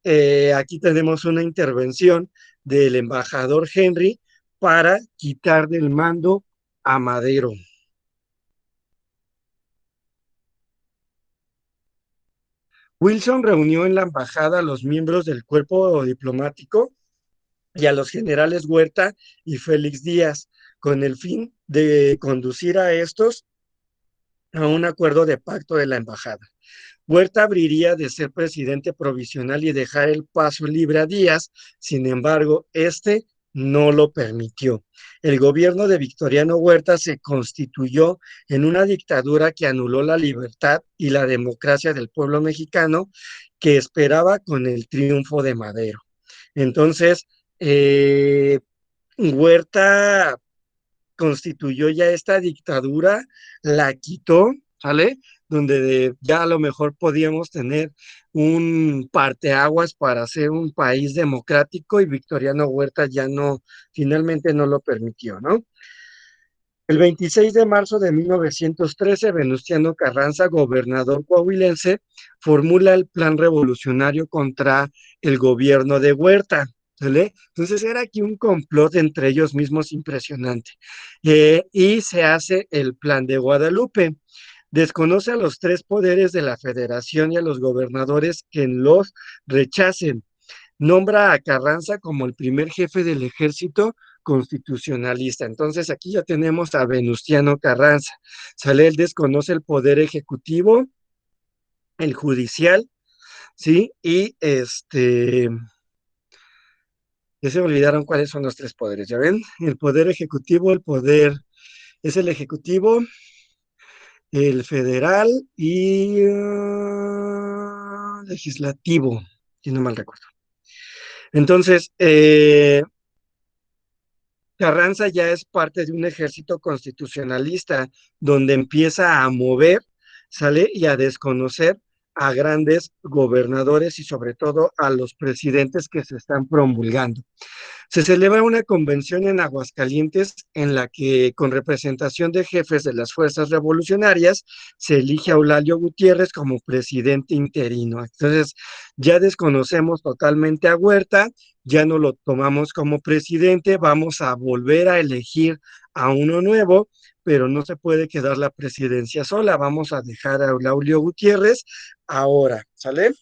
aquí tenemos una intervención del embajador Henry para quitar del mando a Madero. Wilson reunió en la embajada a los miembros del cuerpo diplomático y a los generales Huerta y Félix Díaz, con el fin de conducir a estos a un acuerdo de pacto de la embajada. Huerta abriría de ser presidente provisional y dejar el paso libre a Díaz, sin embargo, no lo permitió. El gobierno de Victoriano Huerta se constituyó en una dictadura que anuló la libertad y la democracia del pueblo mexicano, que esperaba con el triunfo de Madero. Entonces, Huerta constituyó ya esta dictadura, la quitó, ¿sale? Donde ya a lo mejor podíamos tener un parteaguas para ser un país democrático, y Victoriano Huerta ya no, finalmente no lo permitió, ¿no? El 26 de marzo de 1913, Venustiano Carranza, gobernador coahuilense, formula el plan revolucionario contra el gobierno de Huerta. ¿Sale? Entonces era aquí un complot entre ellos mismos impresionante. Y se hace el Plan de Guadalupe. Desconoce a los tres poderes de la federación y a los gobernadores que los rechacen. Nombra a Carranza como el primer jefe del ejército constitucionalista. Entonces aquí ya tenemos a Venustiano Carranza. Sale, él desconoce el poder ejecutivo, el judicial, ¿sí? Y ya se me olvidaron cuáles son los tres poderes, ¿ya ven? El poder ejecutivo, es el ejecutivo, el federal y legislativo, si no mal recuerdo. Entonces, Carranza ya es parte de un ejército constitucionalista donde empieza a mover, ¿sale? Y a desconocer a grandes gobernadores y sobre todo a los presidentes que se están promulgando. Se celebra una convención en Aguascalientes en la que, con representación de jefes de las fuerzas revolucionarias, se elige a Eulalio Gutiérrez como presidente interino. Entonces, ya desconocemos totalmente a Huerta, ya no lo tomamos como presidente, vamos a volver a elegir a uno nuevo, pero no se puede quedar la presidencia sola, vamos a dejar a Eulalio Gutiérrez ahora, ¿sale?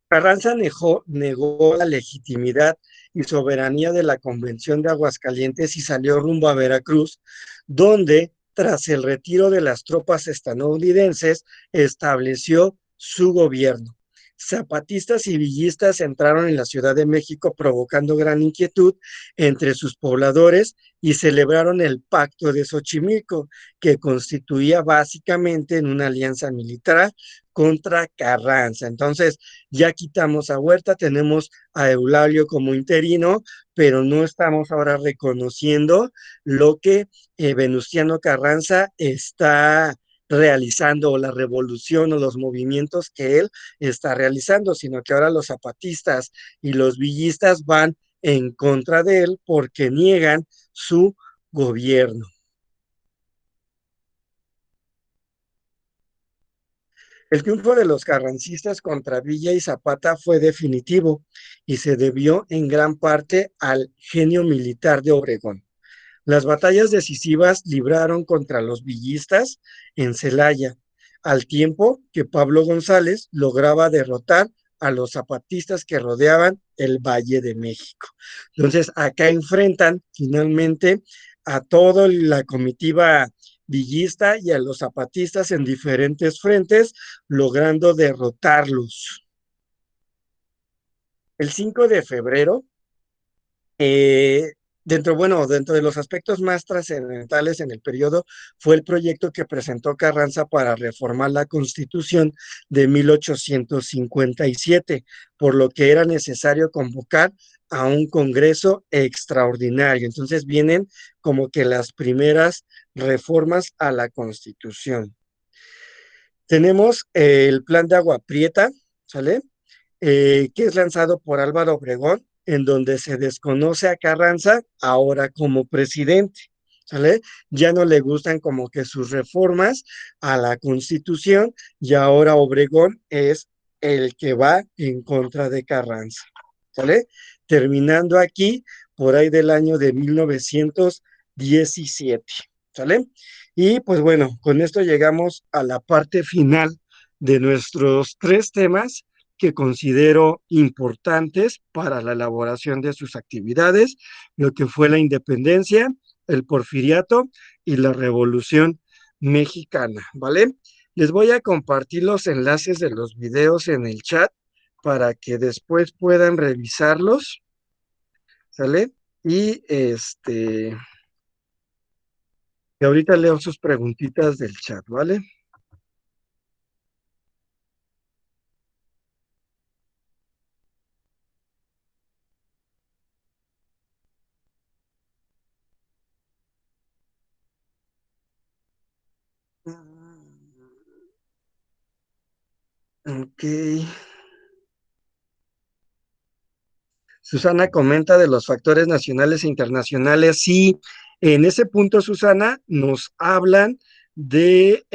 Carranza negó la legitimidad y soberanía de la Convención de Aguascalientes y salió rumbo a Veracruz, donde, tras el retiro de las tropas estadounidenses, estableció su gobierno. Zapatistas y villistas entraron en la Ciudad de México provocando gran inquietud entre sus pobladores y celebraron el Pacto de Xochimilco, que constituía básicamente en una alianza militar contra Carranza. Entonces, ya quitamos a Huerta, tenemos a Eulalio como interino, pero no estamos ahora reconociendo lo que Venustiano Carranza está realizando, o la revolución o los movimientos que él está realizando, sino que ahora los zapatistas y los villistas van en contra de él porque niegan su gobierno. El triunfo de los carrancistas contra Villa y Zapata fue definitivo y se debió en gran parte al genio militar de Obregón. Las batallas decisivas libraron contra los villistas en Celaya, al tiempo que Pablo González lograba derrotar a los zapatistas que rodeaban el Valle de México. Entonces, acá enfrentan finalmente a toda la comitiva villista y a los zapatistas en diferentes frentes, logrando derrotarlos. El 5 de febrero, eh, dentro de los aspectos más trascendentales en el periodo, fue el proyecto que presentó Carranza para reformar la Constitución de 1857, por lo que era necesario convocar a un Congreso extraordinario. Entonces vienen como que las primeras reformas a la Constitución. Tenemos el plan de Agua Prieta, ¿sale? Que es lanzado por Álvaro Obregón, en donde se desconoce a Carranza ahora como presidente, ¿sale? Ya no le gustan como que sus reformas a la Constitución y ahora Obregón es el que va en contra de Carranza, ¿sale? Terminando aquí por ahí del año de 1917, ¿sale? Y pues bueno, con esto llegamos a la parte final de nuestros tres temas que considero importantes para la elaboración de sus actividades, lo que fue la independencia, el porfiriato y la revolución mexicana, ¿vale? Les voy a compartir los enlaces de los videos en el chat para que después puedan revisarlos, ¿sale? Y y ahorita leo sus preguntitas del chat, ¿vale? Ok. Susana comenta de los factores nacionales e internacionales. Sí, en ese punto, Susana, nos hablan de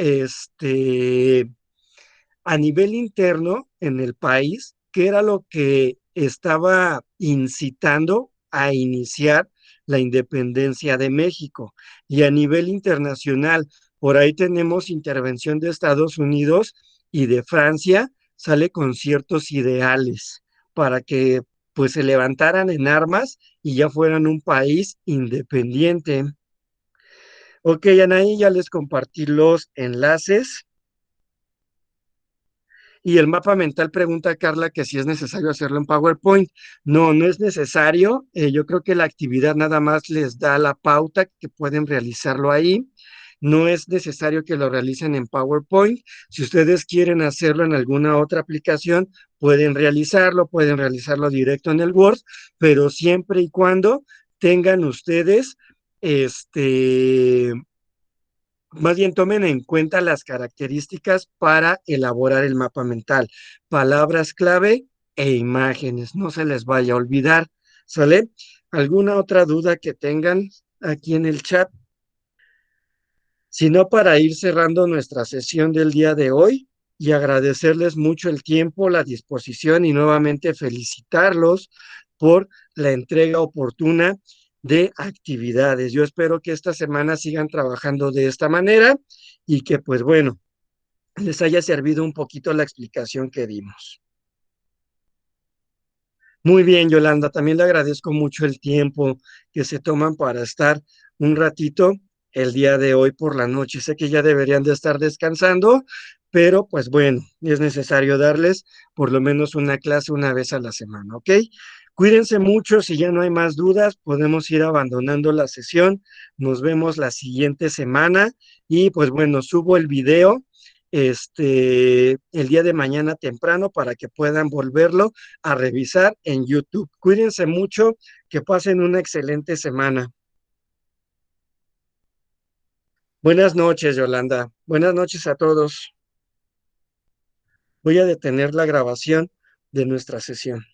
a nivel interno en el país, qué era lo que estaba incitando a iniciar la independencia de México. Y a nivel internacional, por ahí tenemos intervención de Estados Unidos y de Francia, sale con ciertos ideales para que pues se levantaran en armas y ya fueran un país independiente. Ok, Anaí, ya les compartí los enlaces. Y el mapa mental pregunta Carla que si es necesario hacerlo en PowerPoint. No, no es necesario. Yo creo que la actividad nada más les da la pauta que pueden realizarlo ahí. No es necesario que lo realicen en PowerPoint. Si ustedes quieren hacerlo en alguna otra aplicación, pueden realizarlo directo en el Word, pero siempre y cuando tengan ustedes este más bien tomen en cuenta las características para elaborar el mapa mental, palabras clave e imágenes, no se les vaya a olvidar, ¿sale? ¿Alguna otra duda que tengan aquí en el chat? Si no, para ir cerrando nuestra sesión del día de hoy y agradecerles mucho el tiempo, la disposición y nuevamente felicitarlos por la entrega oportuna de actividades. Yo espero que esta semana sigan trabajando de esta manera y que, pues bueno, les haya servido un poquito la explicación que dimos. Muy bien, Yolanda, también le agradezco mucho el tiempo que se toman para estar un ratito el día de hoy por la noche. Sé que ya deberían de estar descansando, pero pues bueno, es necesario darles por lo menos una clase una vez a la semana, ¿ok? Cuídense mucho, si ya no hay más dudas, podemos ir abandonando la sesión. Nos vemos la siguiente semana y pues bueno, subo el video el día de mañana temprano para que puedan volverlo a revisar en YouTube. Cuídense mucho, que pasen una excelente semana. Buenas noches, Yolanda. Buenas noches a todos. Voy a detener la grabación de nuestra sesión.